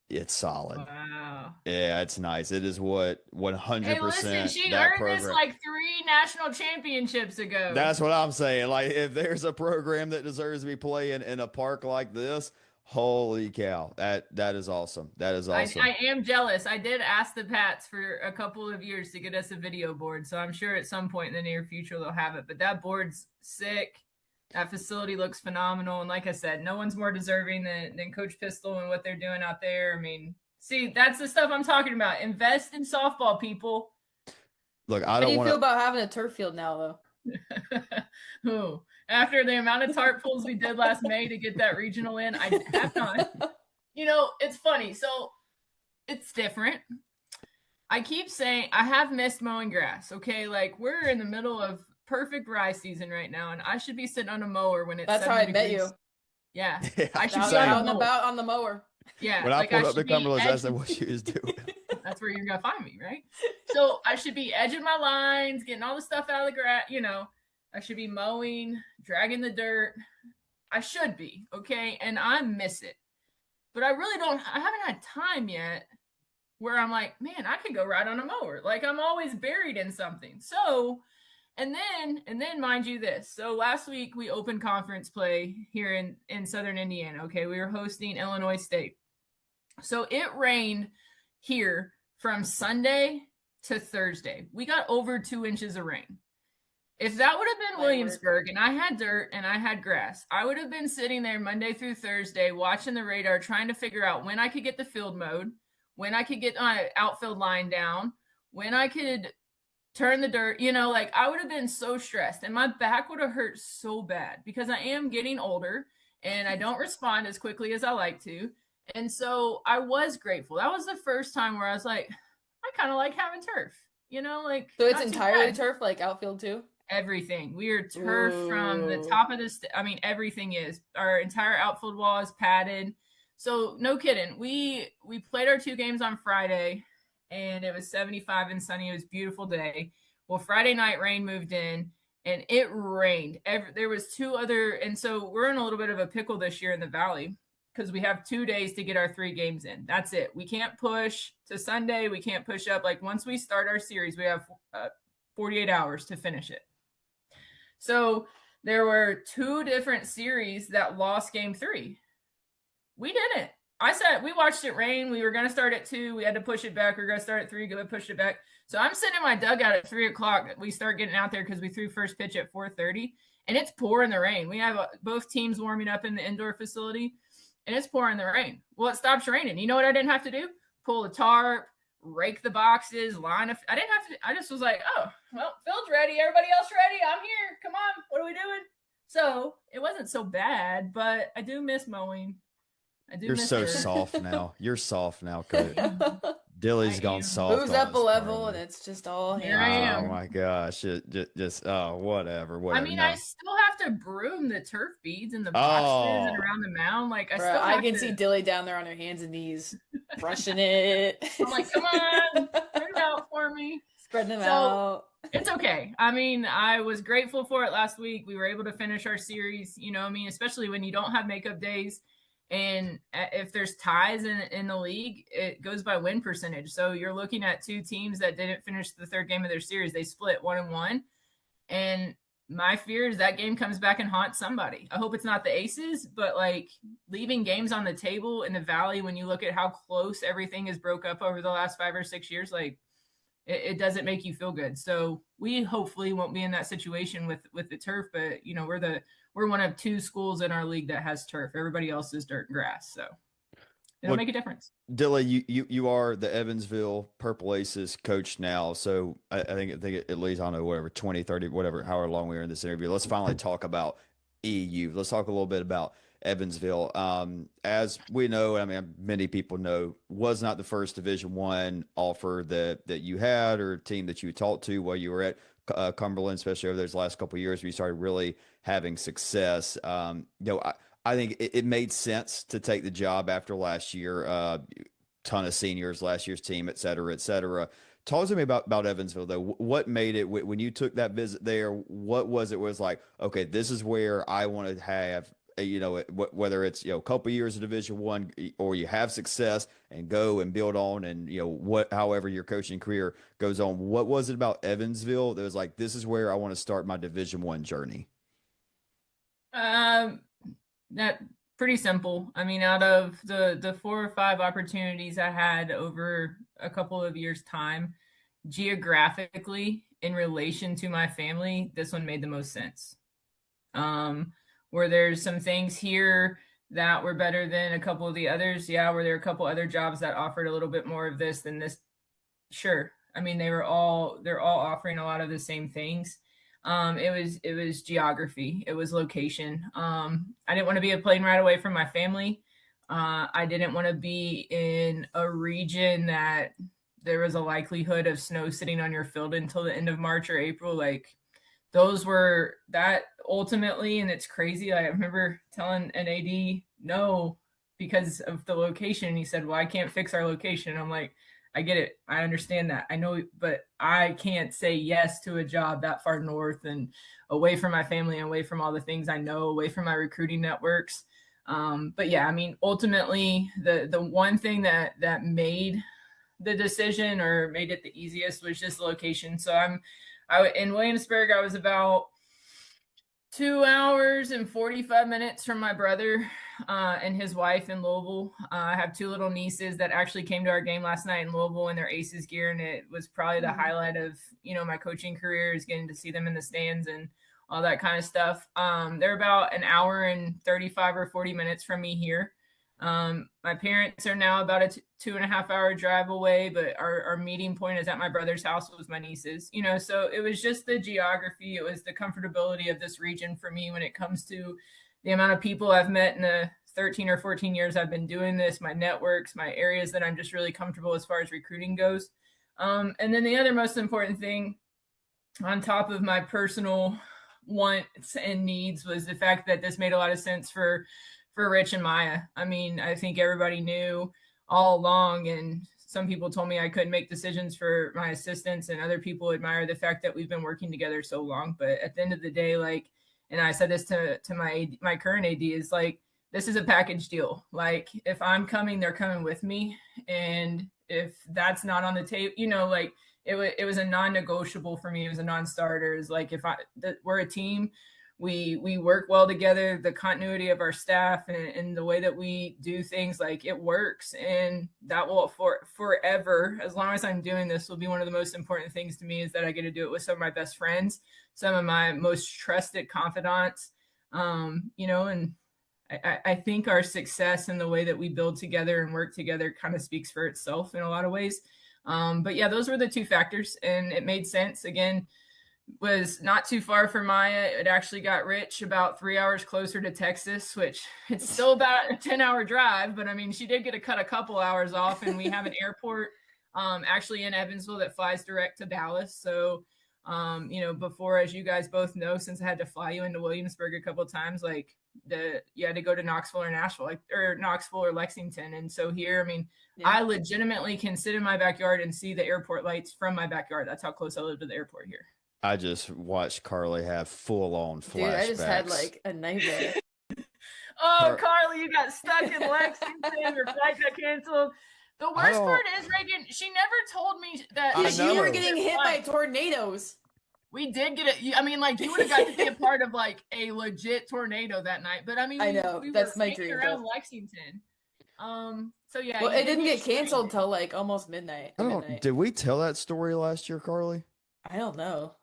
it's solid. Wow. Yeah, it's nice. It is what 100%. Hey, listen, she earned this like 3 national championships ago. That's what I'm saying. Like, if there's a program that deserves to be playing in a park like this, holy cow. That is awesome. That is awesome. I am jealous. I did ask the Pats for a couple of years to get us a video board. So I'm sure at some point in the near future they'll have it. But that board's sick. That facility looks phenomenal. And like I said, no one's more deserving than Coach Pistol and what they're doing out there. I mean, see, that's the stuff I'm talking about. Invest in softball, people. Look, How do you feel about having a turf field now, though? Ooh. After the amount of tarp pulls we did last May to get that regional in, I have not. It's funny. So it's different. I keep saying I have missed mowing grass. Okay, like, we're in the middle of perfect rye season right now, and I should be sitting on a mower when it's. That's how I met you. Yeah, I should be out and about on the mower. Yeah, when I pulled up the Cumberlands, that's what she was doing. That's where you're gonna find me, right? So I should be edging my lines, getting all the stuff out of the grass. I should be mowing, dragging the dirt. I should be, okay, and I miss it, but I haven't had time yet where I'm like, man, I could go ride on a mower. Like, I'm always buried in something. So. And then mind you this. So last week we opened conference play here in Southern Indiana. Okay. We were hosting Illinois State. So it rained here from Sunday to Thursday. We got over 2 inches of rain. If that would have been Williamsburg and I had dirt and I had grass, I would have been sitting there Monday through Thursday watching the radar, trying to figure out when I could get the field mowed, when I could get my outfield line down, when I could turn the dirt, I would have been so stressed and my back would have hurt so bad because I am getting older and I don't respond as quickly as I like to. And so I was grateful. That was the first time where I was like, I kind of like having turf, So it's entirely turf, like outfield too? Everything. We are turf from the top of this. Everything is. Our entire outfield wall is padded. So no kidding. We played our 2 games on Friday. And it was 75 and sunny. It was a beautiful day. Well, Friday night rain moved in and it rained. There was 2 other. And so we're in a little bit of a pickle this year in the Valley because we have 2 days to get our 3 games in. That's it. We can't push to Sunday. We can't push up. Like, once we start our series, we have 48 hours to finish it. So there were 2 different series that lost game 3. We didn't. I said we watched it rain. We were going to start at 2. We had to push it back. We were going to start at 3. Go push it back. So I'm sitting in my dugout at 3:00. We start getting out there because we threw first pitch at 4:30, and it's pouring the rain. We have both teams warming up in the indoor facility, and it's pouring the rain. Well, it stops raining. You know what I didn't have to do? Pull the tarp, rake the boxes, I didn't have to. I just was like, oh, well, Phil's ready. Everybody else ready? I'm here. Come on. What are we doing? So it wasn't so bad, but I do miss mowing. You're so soft now. You're soft now, Coach. Dilly's gone soft. Moves up a level, and it's just all here. I am. Oh my gosh! Just whatever. I mean, no. I still have to broom the turf beads and the boxes and around the mound. Like I can see Dilly down there on her hands and knees, brushing it. I'm like, come on, put it out for me. Spreading them out. It's okay. I mean, I was grateful for it last week. We were able to finish our series. You know, I mean, especially when you don't have makeup days. And if there's ties in the league, it goes by win percentage. So you're looking at 2 teams that didn't finish the 3rd game of their series. They split 1-1. And my fear is that game comes back and haunts somebody. I hope it's not the Aces, but like leaving games on the table in the Valley, when you look at how close everything is broke up over the last 5 or 6 years, like it doesn't make you feel good. So we hopefully won't be in that situation with the turf, but you know, we're one of 2 schools in our league that has turf. Everybody else is dirt and grass. So it'll make a difference. Dilly, you are the Evansville Purple Aces coach now. So I think at least, I don't know, whatever, 20, 30, whatever, however long we are in this interview. Let's finally talk about EU. Let's talk a little bit about Evansville. As we know, I mean, many people know, was not the first Division I offer that you had or team that you talked to while you were at Cumberland, especially over those last couple of years where you started really having success. I think it made sense to take the job after last year. Ton of seniors, last year's team, et cetera, et cetera. Talk to me about Evansville, though. What made it, when you took that visit there, what was it was like, okay, this is where I want to have, whether it's, a couple of years of Division I or you have success and go and build on and, however your coaching career goes on. What was it about Evansville that was like, this is where I want to start my Division I journey? That pretty simple. I mean, out of the 4 or 5 opportunities I had over a couple of years' time, geographically in relation to my family, this one made the most sense. Where there's some things here that were better than a couple of the others. Yeah, were there a couple other jobs that offered a little bit more of this than this? Sure. I mean, they're all offering a lot of the same things. It was geography. It was location. I didn't want to be a plane ride away from my family. I didn't want to be in a region that there was a likelihood of snow sitting on your field until the end of March or April. Like those were that ultimately, and it's crazy. I remember telling an AD no because of the location. And he said, well, I can't fix our location. And I'm like, I get it. I understand that. I know, but I can't say yes to a job that far north and away from my family and away from all the things I know, away from my recruiting networks. But yeah, I mean, ultimately the one thing that made the decision or made it the easiest was just location. So in Williamsburg, I was about 2 hours and 45 minutes from my brother and his wife in Louisville. I have 2 little nieces that actually came to our game last night in Louisville in their Aces gear, and it was probably the highlight of my coaching career is getting to see them in the stands and all that kind of stuff. They're about an hour and 35 or 40 minutes from me here. My parents are now about a 2.5 hour drive away, but our meeting point is at my brother's house with my nieces, so it was just the geography. It was the comfortability of this region for me when it comes to the amount of people I've met in the 13 or 14 years I've been doing this, my networks, my areas that I'm just really comfortable as far as recruiting goes. And then the other most important thing on top of my personal wants and needs was the fact that this made a lot of sense for Rich and Maya. I mean, I think everybody knew all along, and some people told me I couldn't make decisions for my assistants, and other people admire the fact that we've been working together so long. But at the end of the day, and I said this to my current AD, is this is a package deal. Like if I'm coming, they're coming with me. And if that's not on the table, it was a non-negotiable for me. It was a non-starter. It's like, we're a team, we work well together. The continuity of our staff and the way that we do things, like, it works, and that will forever, as long as I'm doing this, will be one of the most important things to me, is that I get to do it with some of my best friends, some of my most trusted confidants, and I think our success and the way that we build together and work together kind of speaks for itself in a lot of ways. But yeah, those were the two factors, and it made sense. Again, was not too far from Maya. It actually got Rich about 3 hours closer to Texas, which it's still about a 10-hour drive, but I mean, she did get to cut a couple hours off, and we have an airport actually in Evansville that flies direct to Dallas. So before, as you guys both know, since I had to fly you into Williamsburg a couple of times, like, you had to go to Knoxville or Nashville, or Knoxville or Lexington. And so here, I mean, I legitimately can sit in my backyard and see the airport lights from my backyard. That's how close I live to the airport here. I just watched Carly have full-on flashbacks. Dude, I just had like a nightmare. Oh, Carly, you got stuck in Lexington. Your flight got canceled. The worst part is, Reagan, she never told me that you were getting hit by tornadoes. We did get it. I mean, like, you would have got to be a part of like a legit tornado that night. But I mean, I know we that's were my dream. Around Lexington. So yeah. Well, it didn't get canceled till like almost midnight. Did we tell that story last year, Carly? I don't know.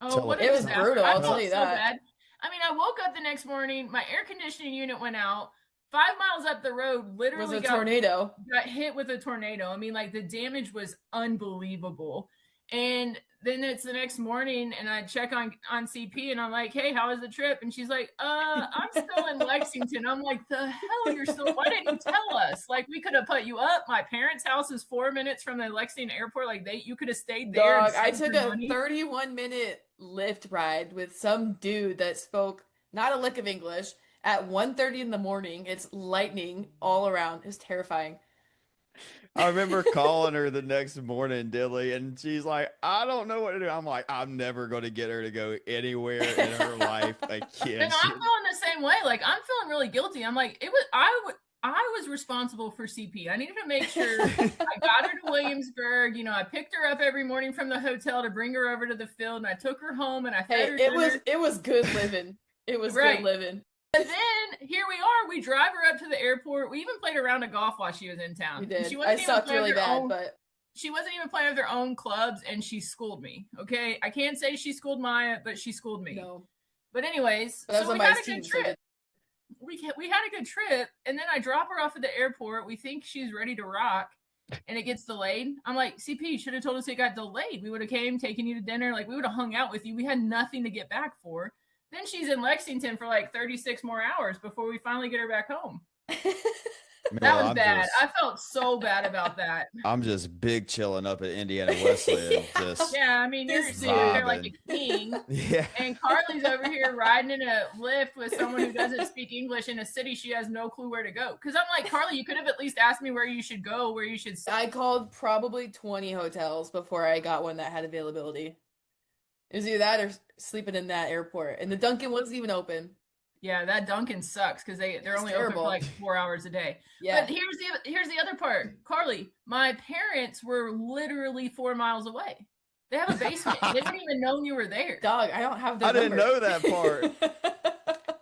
Oh, it was brutal. I'll tell you that. Bad. I mean, I woke up the next morning. My air conditioning unit went out. 5 miles up the road, literally tornado. Got hit with a tornado. I mean, like, the damage was unbelievable. And then it's the next morning, and I check on CP, and I'm like, "Hey, how was the trip?" And she's like, I'm still in Lexington." I'm like, "The hell, you're still? Why didn't you tell us? Like, we could have put you up. My parents' house is 4 minutes from the Lexington airport. Like, you could have stayed there." Dog, I took a 31-minute Lyft ride with some dude that spoke not a lick of English at 1:30 in the morning. It's lightning all around. It's terrifying. I remember calling her the next morning, Dilly, and she's like, "I don't know what to do." I'm like, "I'm never going to get her to go anywhere in her life again." And I'm feeling the same way. Like, I'm feeling really guilty. I'm like, I was responsible for CP. I needed to make sure I got her to Williamsburg. I picked her up every morning from the hotel to bring her over to the field, and I took her home, and I fed her dinner. It was good living. It was good living. And then here we are. We drive her up to the airport. We even played a round of golf while she was in town. We did. I sucked really bad, but she wasn't even playing with her own clubs, and she schooled me. Okay, I can't say she schooled Maya, but she schooled me. No. But anyways, so we had a good trip. We had a good trip, and then I drop her off at the airport. We think she's ready to rock, and it gets delayed. I'm like, CP, you should have told us it got delayed. We would have came, taken you to dinner. Like, we would have hung out with you. We had nothing to get back for. Then she's in Lexington for like 36 more hours before we finally get her back home. That was bad. I felt so bad about that. I'm just big chilling up at Indiana Wesleyan. Yeah, I mean, you're sitting there like a king. Yeah. And Carly's over here riding in a Lyft with someone who doesn't speak English in a city she has no clue where to go. Because I'm like, Carly, you could have at least asked me where you should go, where you should stay. I called probably 20 hotels before I got one that had availability. It was either that or sleeping in that airport. And the Dunkin' wasn't even open. Yeah, that Dunkin' sucks because they're only open for like 4 hours a day. Yeah. But here's the other part. Carly, my parents were literally 4 miles away. They have a basement. They didn't even know you were there. Dog, I don't have their number. number. Didn't know that part.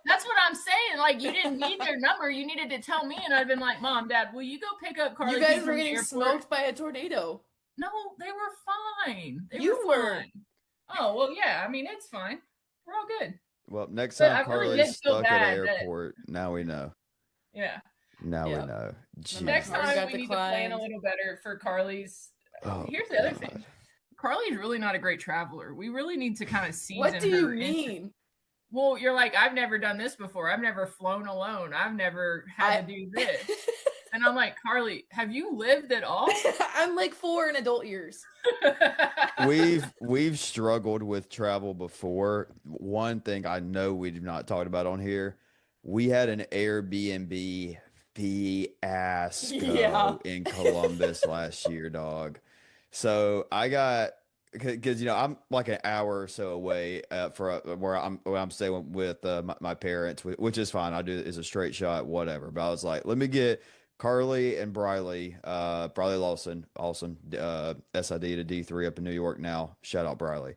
That's what I'm saying. Like, you didn't need their number. You needed to tell me, and I'd been like, "Mom, Dad, will you go pick up Carly?" You guys were getting smoked by a tornado. No, they were fine. You were. Oh, well, yeah. I mean, it's fine. We're all good. Well, next time Carly's stuck at an airport, now we know. Yeah. Now we know. Jeez. Next time we need to plan a little better for Carly's. Here's the other thing. Carly's really not a great traveler. We really need to kind of season her. What do you mean? Well, you're like, I've never done this before. I've never flown alone. I've never had to do this. And I'm like, Carly, have you lived at all? I'm like 4 in adult years. We've struggled with travel before. One thing I know we've not talked about on here, we had an Airbnb fiasco in Columbus last year, dog. So I got, because I'm like an hour or so away where I'm staying with my parents, which is fine. I do is a straight shot, whatever. But I was like, let me get Carly and Briley Lawson, awesome, SID to D3 up in New York now. Shout out Briley.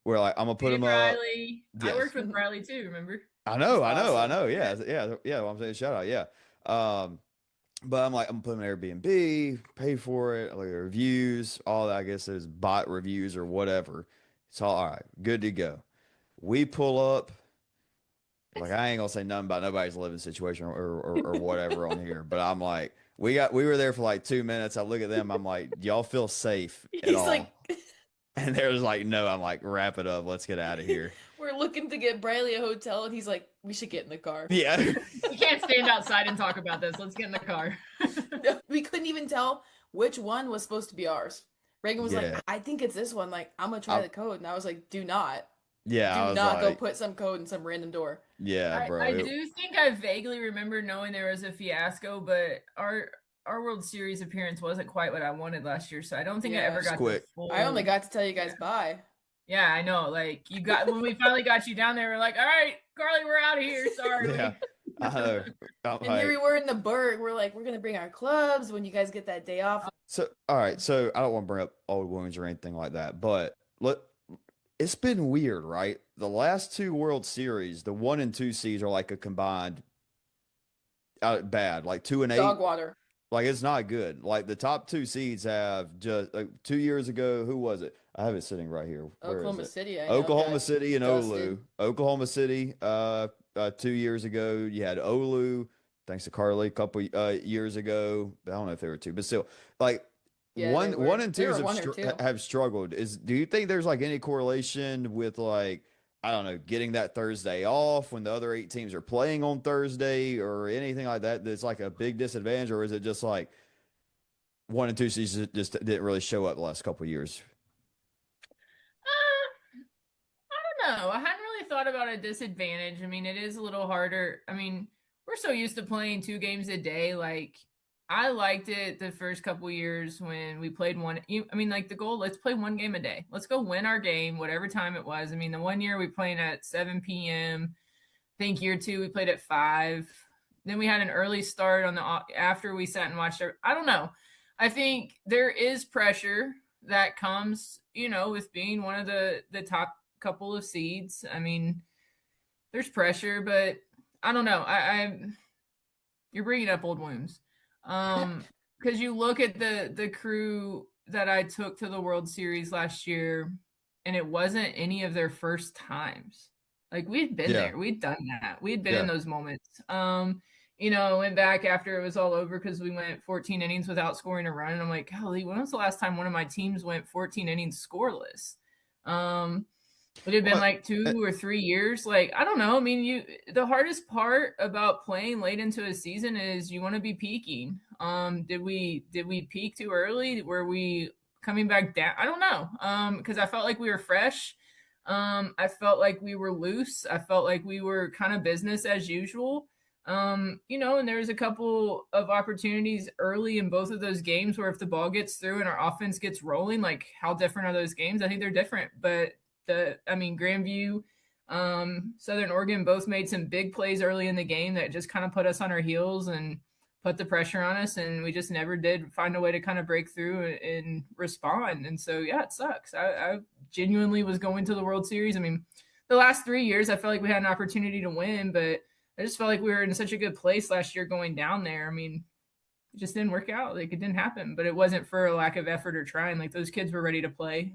we're like, I'm gonna put Hey, them up. Riley. I Yes. worked with Riley too, remember? I He's know, I know, I awesome. know. Yeah, yeah, yeah. Well, I'm saying shout out, yeah. Um, but I'm like, I'm putting Airbnb, pay for it, like reviews, all that. I guess is bot reviews or whatever. It's all right, good to go. We pull up. Like I ain't gonna say nothing about nobody's living situation or whatever on here, but I'm like, we were there for like 2 minutes. I look at them, I'm like, do y'all feel safe at He's like, all? And they're just like, no. I'm like, wrap it up, let's get out of here. we're looking to get Briley a hotel, and he's like, we should get in the car. Yeah. We can't stand outside and talk about this. Let's get in the car. We couldn't even tell which one was supposed to be ours. Reagan was like, Yeah. I think it's this one. Like, I'm gonna try I, the code, and I was like, do not, yeah, I do was not go like, put some code in some random door. yeah, bro. I do think I vaguely remember knowing there was a fiasco, but our World Series appearance wasn't quite what I wanted last year, so I don't think I Yeah. ever It's got quick. the full. I only got to tell you guys bye. Yeah, I know. Like you got when we finally got you down there, we're like, all right, Carly, we're out of here. Sorry. Yeah. I know. I'm And here we like, were in the Berg. We're like, we're gonna bring our clubs when you guys get that day off. so all right, so I don't want to bring up old wounds or anything like that, but look, it's been weird, right? The last two World Series, the 1 and 2 seeds are like a combined bad, like 2 and 8. Dog water. Like it's not good. Like the top two seeds have just like 2 years ago. Who was it? I have it sitting right here. Where is Oklahoma it? City, I know, Oklahoma got City and dusted. Olu. Oklahoma City. 2 years ago, you had Olu. Thanks to Carly, a couple years ago. I don't know if they were two, but still, like Yeah, they were. one and They twos were have one or two. have struggled. Do you think there's like any correlation with like I don't know getting that Thursday off when the other 8 teams are playing on Thursday or anything like that? That's like a big disadvantage, or is it just like 1 and 2 seasons just didn't really show up the last couple of years? I don't know. I hadn't really thought about a disadvantage. I mean, it is a little harder. I mean, we're so used to playing 2 games a day. Like, I liked it the first couple years when we played one. I mean, like the goal, let's play 1 game a day. Let's go win our game, whatever time it was. I mean, the one year we played at 7 p.m. I think year two we played at 5. Then we had an early start on the after we sat and watched. I don't know. I think there is pressure that comes, with being one of the top couple of seeds. I mean, there's pressure, but I don't know. You're bringing up old wounds, because you look at the crew that I took to the World Series last year, and it wasn't any of their first times. Like we'd been Yeah, there, we'd done that, we'd been in yeah, those moments. Went back after it was all over because we went 14 innings without scoring a run, and I'm like, golly, when was the last time one of my teams went 14 innings scoreless? Would it have been what? like 2 or 3 years? Like, I don't know. I mean, the hardest part about playing late into a season is you want to be peaking. Did we peak too early? Were we coming back down? I don't know. Because I felt like we were fresh. I felt like we were loose. I felt like we were kind of business as usual. And there was a couple of opportunities early in both of those games where if the ball gets through and our offense gets rolling, like how different are those games? I think they're different, but Grandview, Southern Oregon both made some big plays early in the game that just kind of put us on our heels and put the pressure on us, and we just never did find a way to kind of break through and respond. And so, yeah, it sucks. I genuinely was going to the World Series. I mean, the last 3 years, I felt like we had an opportunity to win, but I just felt like we were in such a good place last year going down there. I mean, it just didn't work out. Like it didn't happen, but it wasn't for a lack of effort or trying. Like those kids were ready to play.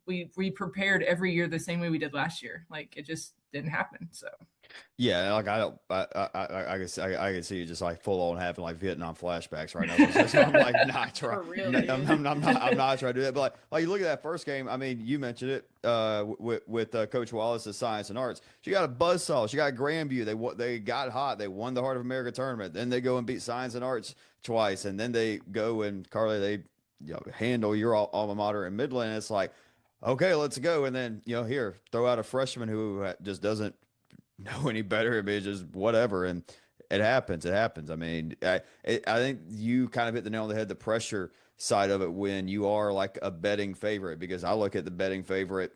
We prepared every year the same way we did last year. Like it just didn't happen. So Yeah, like I don't, I can see you just like full on having like Vietnam flashbacks right now. So I'm like, not trying. For real, I'm, dude. I'm not trying to do that. But like you look at that first game. I mean, you mentioned it with Coach Wallace's Science and Arts. She got a buzzsaw. She got Grandview. They got hot. They won the Heart of America tournament. Then they go and beat Science and Arts twice, and then they go and Carly they handle your alma mater in Midland. It's like, okay, let's go. And then here throw out a freshman who just doesn't know any better. I mean, it's just whatever, and it happens. It happens. I mean, I think you kind of hit the nail on the head. The pressure side of it when you are like a betting favorite, because I look at the betting favorite.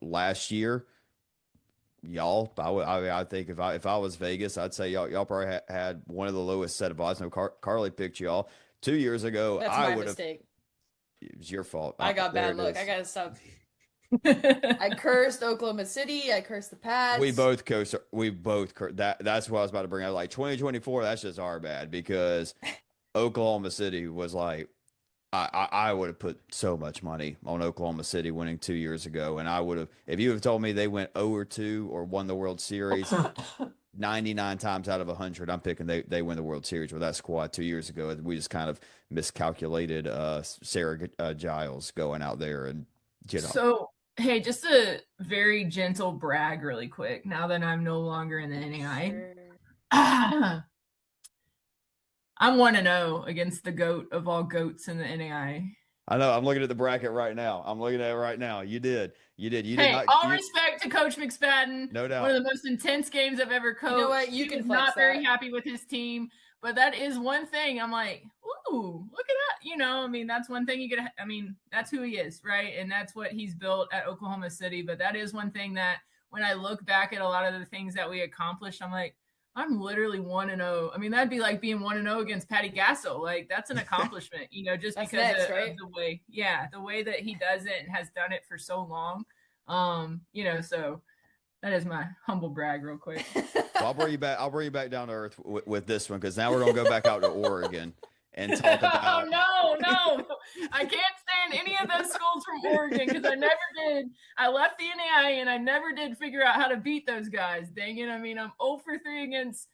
Last year, y'all. I think if I was Vegas, I'd say y'all probably had one of the lowest set of odds. No, Carly picked y'all 2 years ago. That's I my would have. mistake. It was your fault. I got There bad it luck. is. I gotta stop. I cursed Oklahoma City. I cursed the Pats. We both coast. We both that's what I was about to bring up. Like 2024, that's just our bad because Oklahoma City was like I would have put so much money on Oklahoma City winning 2 years ago, and I would have if you have told me they went 0-2 or won the World Series. 99 times out of 100, I'm picking they win the World Series with that squad 2 years ago. We just kind of miscalculated Sarah Giles going out there and So, hey, just a very gentle brag really quick. Now that I'm no longer in the NAI. Sure. I'm 1-0 against the GOAT of all GOATs in the NAI. I know. I'm looking at the bracket right now. I'm looking at it right now. You did. You did. You did Hey, not. all respect to Coach McSpadden. No doubt. One of the most intense games I've ever coached. You know what? You He can was flex not very that. happy with his team, but that is one thing. I'm like, ooh, look at that. You know, I mean, that's one thing you get. I mean, that's who he is, right? And that's what he's built at Oklahoma City. But that is one thing that when I look back at a lot of the things that we accomplished, I'm like, I'm literally 1-0. I mean, that'd be like being 1-0 against Patty Gasso. Like, that's an accomplishment, you know, just That's because next, of right? the way that he does it and has done it for so long. You know, so that is my humble brag real quick. Well, I'll bring you back. I'll bring you back down to earth with this one because now we're gonna go back out to Oregon and talk about. Oh no, I can't stand any of those schools from Oregon because I never did. I left the NAI and I never did figure out how to beat those guys. Dang it! I mean, I'm 0 for 3 against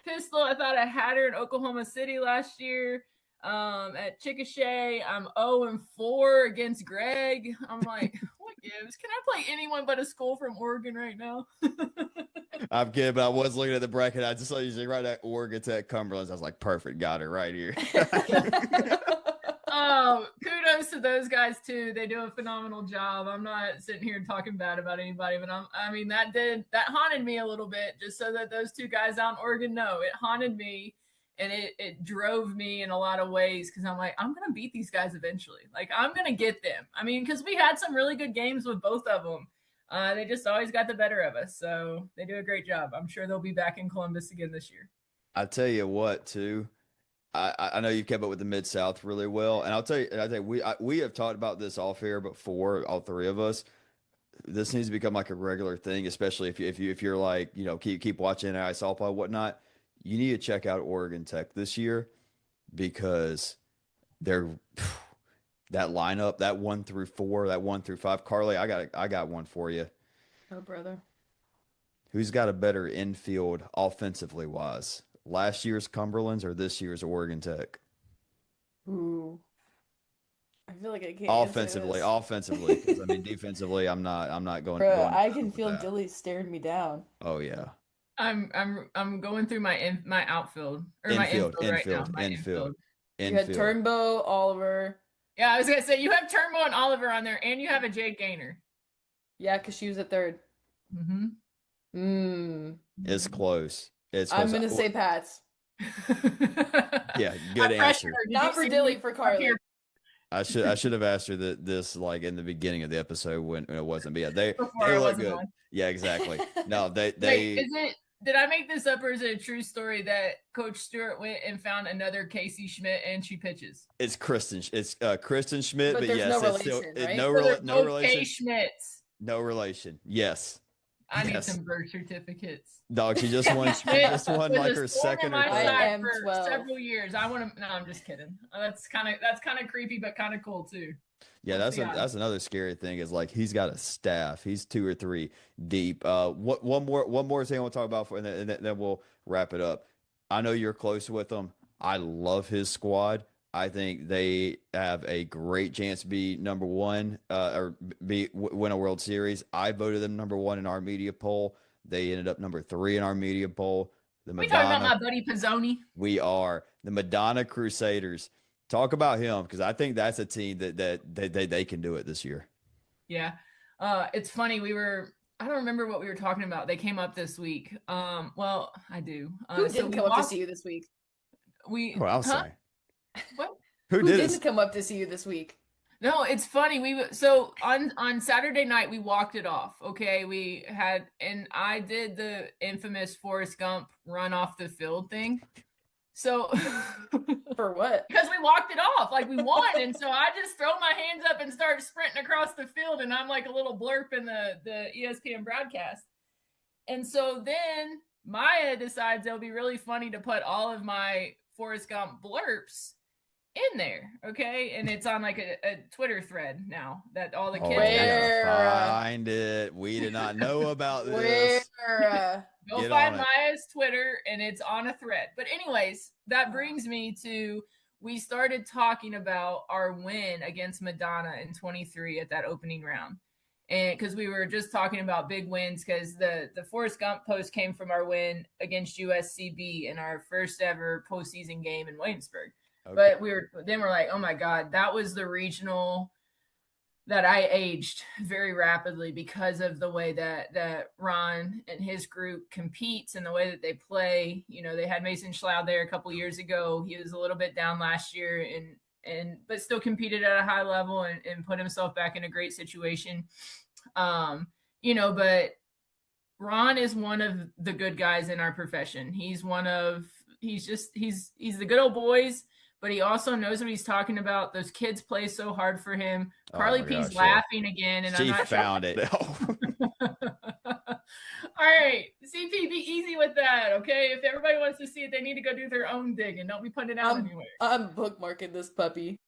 Pistol. I thought I had her in Oklahoma City last year. At Chickasha, I'm 0-4 against Greg. I'm like, what gives? Can I play anyone but a school from Oregon right now? I'm kidding, but I was looking at the bracket. I just saw you right at Oregon Tech Cumberland. I was like, perfect, got it right here. Oh, kudos to those guys too. They do a phenomenal job. I'm not sitting here talking bad about anybody, but I mean, that haunted me a little bit, just so that those two guys out in Oregon know it haunted me, and it drove me in a lot of ways because I'm like, I'm gonna beat these guys eventually. Like, I'm gonna get them. I mean, because we had some really good games with both of them. They just always got the better of us, so they do a great job. I'm sure they'll be back in Columbus again this year. I tell you what, too. I know you've kept up with the Mid South really well, and I'll tell you, we have talked about this off air before, all three of us. This needs to become like a regular thing, especially if you're like keep watching AI softball and whatnot. You need to check out Oregon Tech this year because they're that lineup, that 1 through 4, that 1 through 5. Carly, I got one for you. Oh, brother. Who's got a better infield offensively wise? Last year's Cumberlands or this year's Oregon Tech? Ooh. I feel like I can't Offensively, answer offensively, because I this. mean defensively, I'm not going. Bro, going I can with feel that. Dilly staring me down. Oh yeah, I'm going through my outfield or my infield, infield right now. infield, My infield, infield. You had infield. Turnbow, Oliver. Yeah, I was gonna say you have Turnbow and Oliver on there, and you have a Jade Gaynor. Yeah, because she was at third. Mm-hmm. It's close. It's I'm close. gonna say Pats. Yeah, good answer. Not for Dilly, for Carly. I should have asked her this like in the beginning of the episode when it wasn't. But yeah, they look good. On. Yeah, exactly. No, they Wait, did I make this up or is it a true story that Coach Stewart went and found another Casey Schmidt and she pitches? It's Kristen. It's Kristen Schmidt, but there's yes, no it's relation, still right? no relation. K Schmitz. No relation. Yes. I need some birth certificates. Dog, she just won. She just won like her second or third. I am for 12. Several years. I want to. No, I'm just kidding. That's kind of creepy, but kind of cool too. Yeah, that's another scary thing is like he's got a staff. He's 2 or 3 deep. One more thing I want to talk about and then we'll wrap it up. I know you're close with him. I love his squad. I think they have a great chance to be number one or win a World Series. I voted them number 1 in our media poll. They ended up number 3 in our media poll. We talking about my buddy Pizzoni. We are the Madonna Crusaders. Talk about him because I think that's a team that they can do it this year. Yeah, it's funny. I don't remember what we were talking about. They came up this week. Well, I do. Who didn't come up to see you this week? I'll say. What? Who didn't come up to see you this week? No, it's funny. So on Saturday night we walked it off. Okay, and I did the infamous Forrest Gump run off the field thing. So For what? because we walked it off, like we won. And so I just throw my hands up and start sprinting across the field, and I'm like a little blurb in the ESPN broadcast. And so then Maya decides it'll be really funny to put all of my Forrest Gump blurps in there, okay? And it's on like a Twitter thread now that all the kids find it. We did not know about this. Go find Maya's Twitter, and it's on a thread. But anyways, that brings me to, we started talking about our win against Madonna in 23 at that opening round. And because we were just talking about big wins, because the Forrest Gump post came from our win against USCB in our first ever postseason game in Williamsburg. Okay. But we're like, oh my God, that was the regional that I aged very rapidly because of the way that Ron and his group competes and the way that they play. You know, they had Mason Schloud there a couple years ago. He was a little bit down last year but still competed at a high level and put himself back in a great situation. You know, but Ron is one of the good guys in our profession. He's the good old boys, but he also knows what he's talking about. Those kids play so hard for him. Carly P's laughing again, and she found it. All right, CP, be easy with that, okay? If everybody wants to see it, they need to go do their own digging. Don't be putting it out anywhere. I'm bookmarking this puppy.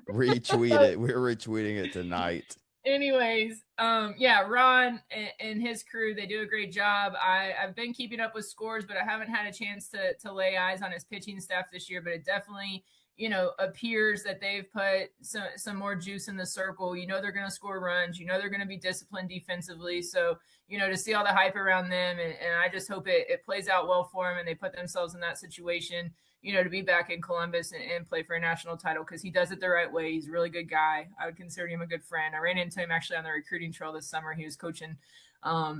Retweet it. We're retweeting it tonight. Anyways, yeah, Ron and his crew, they do a great job. I've been keeping up with scores, but I haven't had a chance to lay eyes on his pitching staff this year. But it definitely, you know, appears that they've put some more juice in the circle. You know, they're going to score runs. You know, they're going to be disciplined defensively. So, you know, to see all the hype around them, and I just hope it plays out well for them and they put themselves in that situation, you know, to be back in Columbus and play for a national title, because he does it the right way. He's a really good guy. I would consider him a good friend. I ran into him actually on the recruiting trail this summer. He was coaching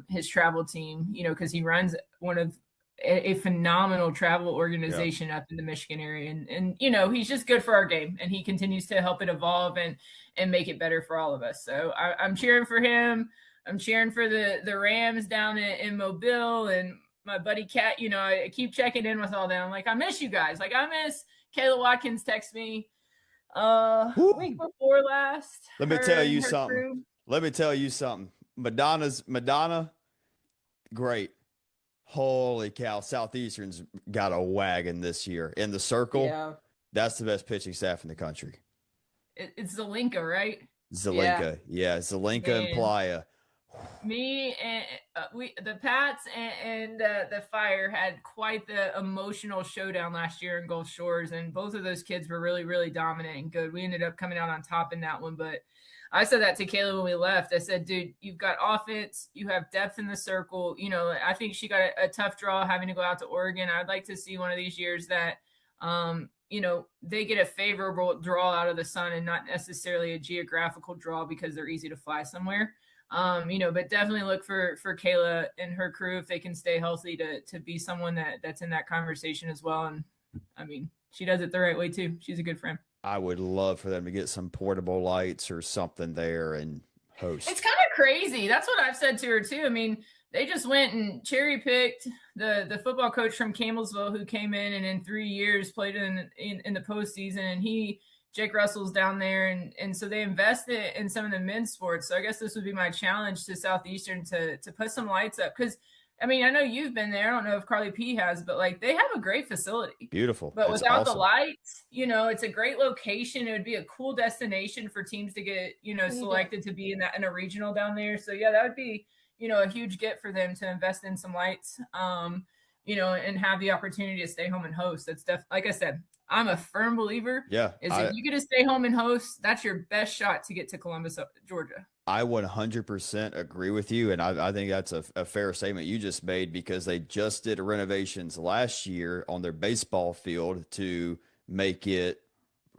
his travel team, you know, because he runs one of a phenomenal travel organization up in the Michigan area. And, you know, he's just good for our game, and he continues to help it evolve and make it better for all of us. So I'm cheering for him. I'm cheering for the Rams down in Mobile, and my buddy Kat, you know, I keep checking in with all them. I'm like, I miss you guys. Like, I miss Kayla Watkins text me week before last. Let me tell you something. Let me tell you something. Madonna, great. Holy cow. Southeastern's got a wagon this year. In the circle, that's the best pitching staff in the country. It's Zelenka, right? Zelenka. Yeah, Zelenka and Playa. Me and the Pats and the Fire had quite the emotional showdown last year in Gulf Shores, and both of those kids were really, really dominant and good. We ended up coming out on top in that one, but I said that to Kayla when we left. I said, dude, you've got offense, you have depth in the circle. You know, I think she got a tough draw having to go out to Oregon. I'd like to see one of these years that you know, they get a favorable draw out of the sun and not necessarily a geographical draw because they're easy to fly somewhere. You know, but definitely look for Kayla and her crew, if they can stay healthy, to be someone that's in that conversation as well. And I mean, she does it the right way too. She's a good friend. I would love for them to get some portable lights or something there and host. It's kind of crazy. That's what I've said to her too. I mean, they just went and cherry picked the football coach from Campbellsville who came in and in 3 years played in the postseason, and Jake Russell's down there, and so they invested in some of the men's sports. So I guess this would be my challenge to Southeastern to put some lights up, because I mean, I know you've been there. I don't know if Carly P has, but like, they have a great facility. Beautiful. But without the lights, you know, it's a great location. It would be a cool destination for teams to get, you know, selected to be in a regional down there. So yeah, that would be, you know, a huge get for them to invest in some lights, you know, and have the opportunity to stay home and host. That's definitely, like I said, I'm a firm believer. If you get to stay home and host, that's your best shot to get to Columbus, Georgia. I 100% agree with you, and I think that's a fair statement you just made, because they just did renovations last year on their baseball field to make it,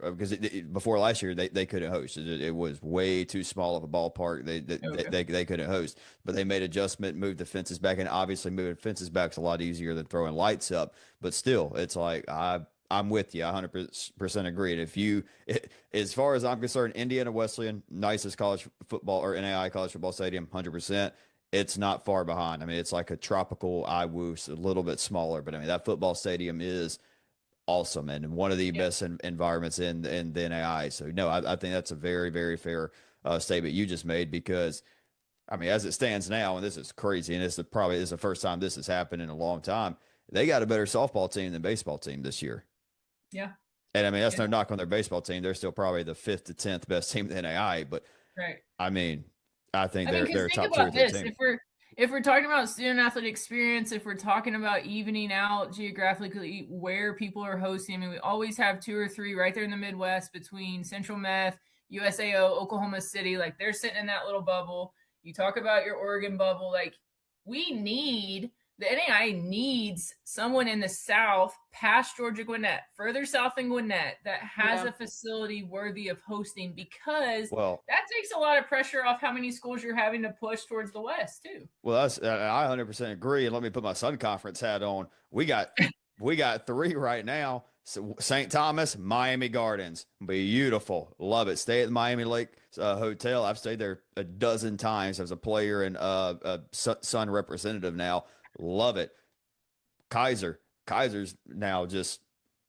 because before last year they couldn't host. It was way too small of a ballpark. They couldn't host, but they made adjustment, moved the fences back, and obviously moving fences back is a lot easier than throwing lights up. But still, it's like I'm with you. I 100% agree. And as far as I'm concerned, Indiana Wesleyan, nicest college football or NAI college football stadium, 100%. It's not far behind. I mean, it's like a tropical IWOOS, a little bit smaller, but I mean, that football stadium is awesome and one of the best environments in the NAI. So no, I think that's a very, very fair statement you just made because I mean, as it stands now, and this is crazy, and this is the first time this has happened in a long time. They got a better softball team than baseball team this year. Yeah. And I mean, that's no knock on their baseball team. They're still probably the 5th to 10th best team in the NAI. But right. I mean, I think because they're a think top 2 or about 3 this: team. if we're talking about student athlete experience, if we're talking about evening out geographically where people are hosting, I mean, we always have 2 or 3 right there in the Midwest between Central Meth, USAO, Oklahoma City. Like they're sitting in that little bubble. You talk about your Oregon bubble. Like the NAI needs someone in the South past Georgia Gwinnett, further south than Gwinnett, that has a facility worthy of hosting because that takes a lot of pressure off how many schools you're having to push towards the West too. Well, I 100% agree. And let me put my Sun Conference hat on. We got 3 right now. So St. Thomas, Miami Gardens, beautiful, love it. Stay at the Miami Lake Hotel. I've stayed there a dozen times as a player and a Sun representative now. Love it. Kaiser's now just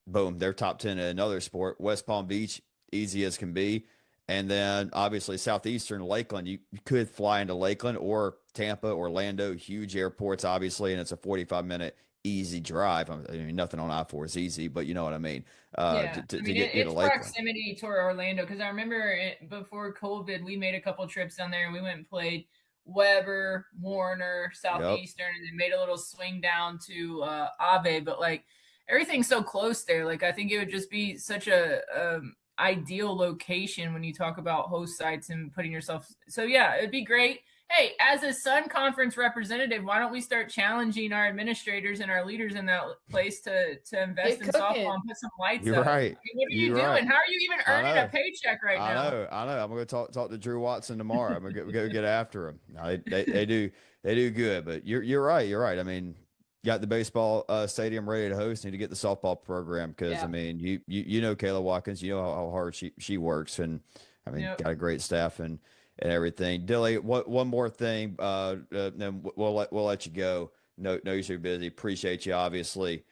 boom. They're top 10 in another sport. West Palm Beach, easy as can be. And then obviously Southeastern Lakeland, you could fly into Lakeland or Tampa, Orlando, huge airports, obviously, and it's a 45-minute easy drive. I mean, nothing on I-4 is easy, but you know what I mean. To get to Lakeland. Proximity to Orlando, because I remember before COVID, we made a couple trips down there and we went and played Weber, Warner, Southeastern, and then made a little swing down to Ave. But like everything's so close there. Like I think it would just be such a ideal location when you talk about host sites and putting yourself. So yeah, it'd be great. Hey, as a Sun Conference representative, why don't we start challenging our administrators and our leaders in that place to invest in softball and put some lights up? Right. I mean, what are you doing? How are you even earning a paycheck right now? I know. I'm going to talk to Drew Watson tomorrow. I'm going to go get after him. No, they do good, but you're right. You're right. I mean, got the baseball stadium ready to host. Need to get the softball program because I mean, you know Kayla Watkins. You know how hard she works, and I mean, got a great staff and everything. Dilly, one more thing, then we'll let you go. No, you're so busy. Appreciate you, obviously.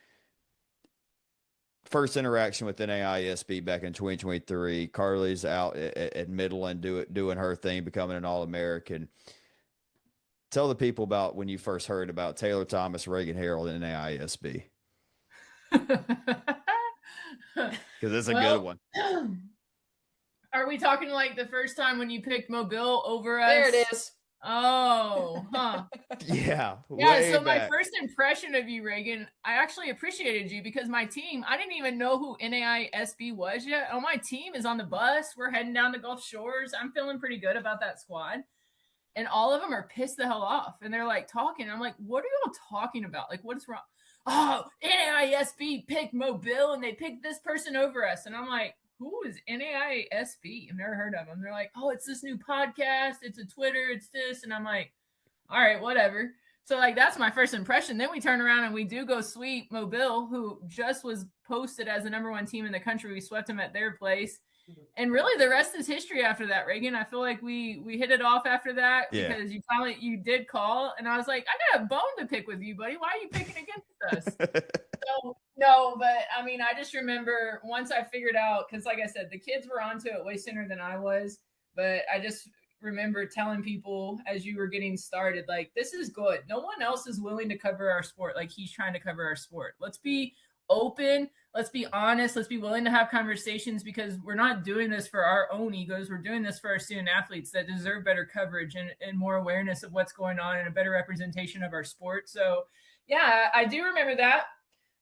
First interaction with NAISB back in 2023. Carly's out at Midland doing her thing, becoming an All-American. Tell the people about when you first heard about Taylor Thomas, Reagan Harold, and NAISB. Because it's a good one. Are we talking like the first time when you picked Mobile over us? There it is. Oh, huh. Yeah. So my first impression of you, Reagan, I actually appreciated you because my team, I didn't even know who NAISB was yet. Oh, my team is on the bus. We're heading down to Gulf Shores. I'm feeling pretty good about that squad. And all of them are pissed the hell off. And they're like talking. I'm like, what are you all talking about? Like, what is wrong? Oh, NAISB picked Mobile and they picked this person over us. And I'm like, who is NAISB? I've never heard of them. They're like, oh, it's this new podcast. It's a Twitter. It's this. And I'm like, all right, whatever. So like, that's my first impression. Then we turn around and we do go sweep Mobile, who just was posted as the #1 team in the country. We swept them at their place. And really the rest is history after that, Reagan. I feel like we hit it off after that because you did call. And I was like, I got a bone to pick with you, buddy. Why are you picking against us? No, but I mean, I just remember once I figured out, because like I said, the kids were onto it way sooner than I was. But I just remember telling people as you were getting started, like, this is good. No one else is willing to cover our sport like he's trying to cover our sport. Let's be open. Let's be honest. Let's be willing to have conversations because we're not doing this for our own egos. We're doing this for our student athletes that deserve better coverage and more awareness of what's going on and a better representation of our sport. So, yeah, I do remember that.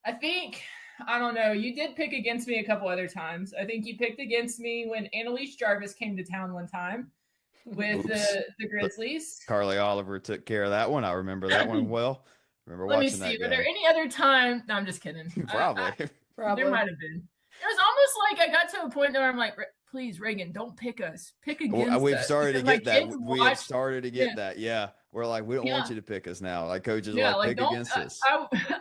I think, I don't know, you did pick against me a couple other times. I think you picked against me when Annalise Jarvis came to town one time with the Grizzlies. Carly Oliver took care of that one. I remember that one well. Let me see. Were there any other time? No, I'm just kidding. Probably. There might have been. It was almost like I got to a point where I'm like, please, Reagan, don't pick us. Pick against us. We've started to get that. We have started to get that. Yeah. We're like, we don't want you to pick us now. Like coaches are like, pick against us.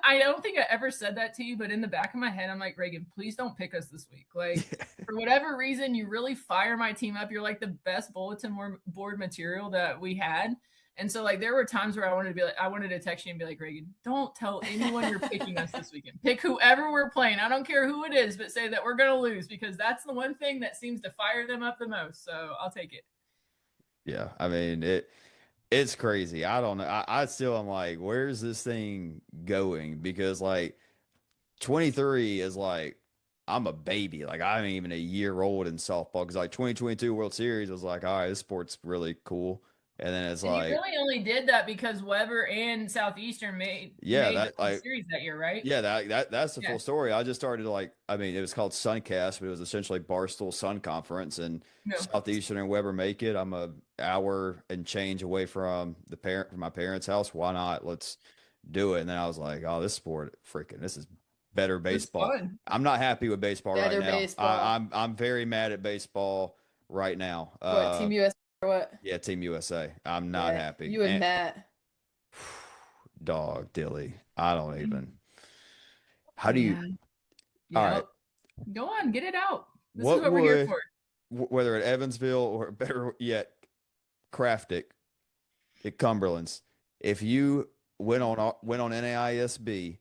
I don't think I ever said that to you, but in the back of my head, I'm like, Reagan, please don't pick us this week. Like for whatever reason, you really fire my team up. You're like the best bulletin board material that we had. And so like there were times where I wanted to text you and be like, Reagan, don't tell anyone you're picking us this weekend. Pick whoever we're playing. I don't care who it is, but say that we're gonna lose, because that's the one thing that seems to fire them up the most. So I'll take it. Yeah, I mean it's crazy. I don't know. I still am like, where's this thing going? Because like 23 is like I'm a baby. Like I'm even a year old in softball. Because like 2022 World Series was like, all right, this sport's really cool. And then it's And you like, really only did that because Weber and Southeastern yeah, made the that World like Series that year, right? yeah, that's the Yeah. full story. I just started like, I mean, it was called Suncast, but it was essentially Barstool Sun Conference, and No. Southeastern and Weber make it. I'm a hour and change away from my parents' house. Why not? Let's do it. And then I was like, oh, this sport, freaking, this is better It's baseball. fun. I'm not happy with baseball right Better now. baseball. I'm very mad at baseball right now. What, Team USA or what? Yeah, Team USA. I'm not Yeah, happy. you and Matt. Dog, Dilly. I don't even. How do you? Yeah. All right. Yep. Go on, get it out. This is What what we're here would, for. whether at Evansville or better yet, Craftic at Cumberland's, if you went on NAISB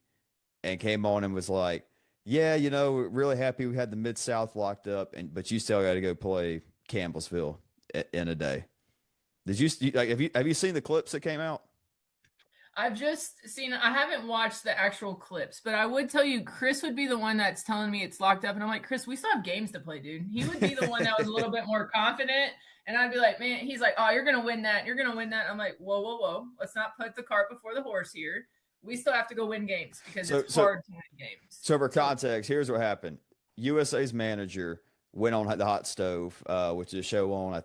and came on and was like, yeah, you know, we're really happy we had the Mid South locked up, and but you still got to go play Campbellsville in a day. Did you like have you seen the clips that came out? I've just seen, I haven't watched the actual clips, but I would tell you, Chris would be the one that's telling me it's locked up. And I'm like, Chris, we still have games to play, dude. He would be the one that was a little bit more confident. And I'd be like, man, he's like, oh, you're going to win that. You're going to win that. I'm like, whoa, whoa, whoa. Let's not put the cart before the horse here. We still have to go win games because it's hard to win games. So for context, here's what happened. USA's manager went on the hot stove, which is a show on, I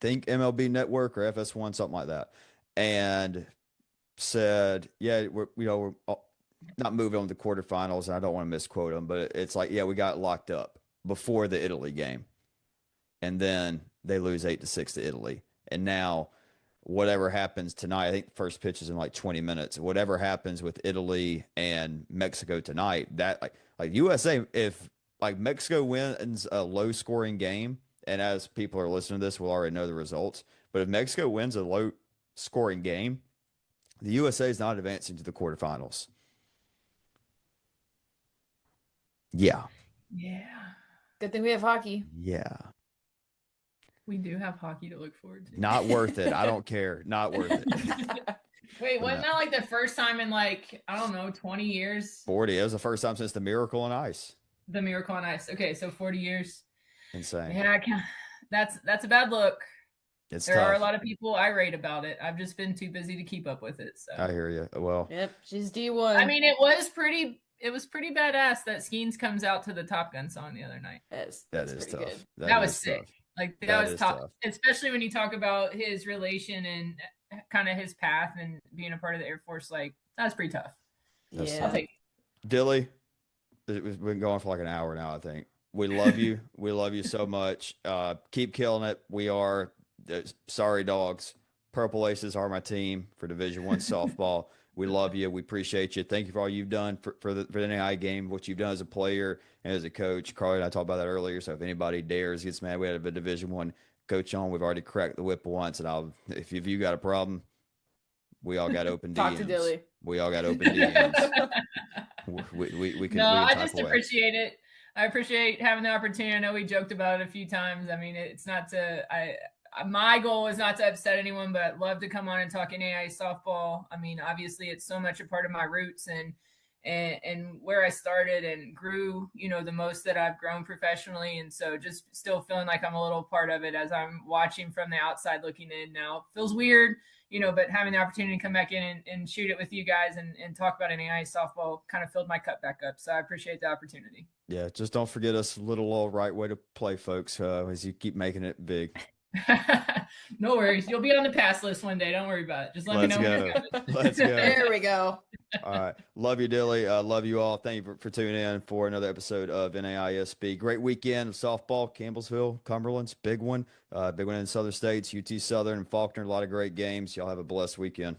think, MLB Network or FS1, something like that. And said, yeah, we're not moving on to the quarterfinals, and I don't want to misquote them, but it's like, yeah, we got locked up before the Italy game, and then they lose 8-6 to Italy, and now whatever happens tonight, I think the first pitch is in like 20 minutes. Whatever happens with Italy and Mexico tonight, that like USA, if like Mexico wins a low scoring game, and as people are listening to this, we'll already know the results, but if Mexico wins a low scoring game, the USA is not advancing to the quarterfinals. Yeah. Yeah. Good thing we have hockey. Yeah. We do have hockey to look forward to. Not worth it. I don't care. Not worth it. Wait, wasn't that like the first time in like, I don't know, 20 years? 40. It was the first time since the Miracle on Ice. The Miracle on Ice. Okay, so 40 years. Insane. Yeah, I can't. That's a bad look. It's there tough. are a lot of people irate about it. I've just been too busy to keep up with it. So I hear you. Well, yep, she's D1. I mean, it was pretty badass that Skeens comes out to the Top Gun song the other night. That is tough. Good. That was sick. Tough. Like that was tough, especially when you talk about his relation and kind of his path and being a part of the Air Force. Like that's pretty tough. Yeah. I'll take it. Dilly, we've been going for like an hour now, I think. We love you. We love you so much. Keep killing it. We are sorry dogs. Purple Aces are my team for Division I softball. We love you. We appreciate you. Thank you for all you've done for the NAI game, what you've done as a player and as a coach. Carly and I talked about that earlier. So if anybody dares gets mad, we had a Division I coach on. We've already cracked the whip once, and if you got a problem, we all got open DMs. Talk to Dilly. We all got open DMs. we can. No, we can I type just away. Appreciate it. I appreciate having the opportunity. I know we joked about it a few times. I mean, it's not to my goal is not to upset anyone, but I'd love to come on and talk NAIA softball. I mean, obviously it's so much a part of my roots and where I started and grew, the most that I've grown professionally. And so just still feeling like I'm a little part of it as I'm watching from the outside looking in now. Feels weird, but having the opportunity to come back in and shoot it with you guys and talk about NAIA softball kind of filled my cup back up. So I appreciate the opportunity. Yeah, just don't forget us little right way to play, folks, as you keep making it big. No worries. You'll be on the pass list one day. Don't worry about it. Just let me know when it's coming. Let's go. There we go. All right. Love you, Dilly. Love you all. Thank you for tuning in for another episode of NAISB. Great weekend of softball, Campbellsville, Cumberland's, big one. Big one in Southern States, UT Southern and Faulkner. A lot of great games. Y'all have a blessed weekend.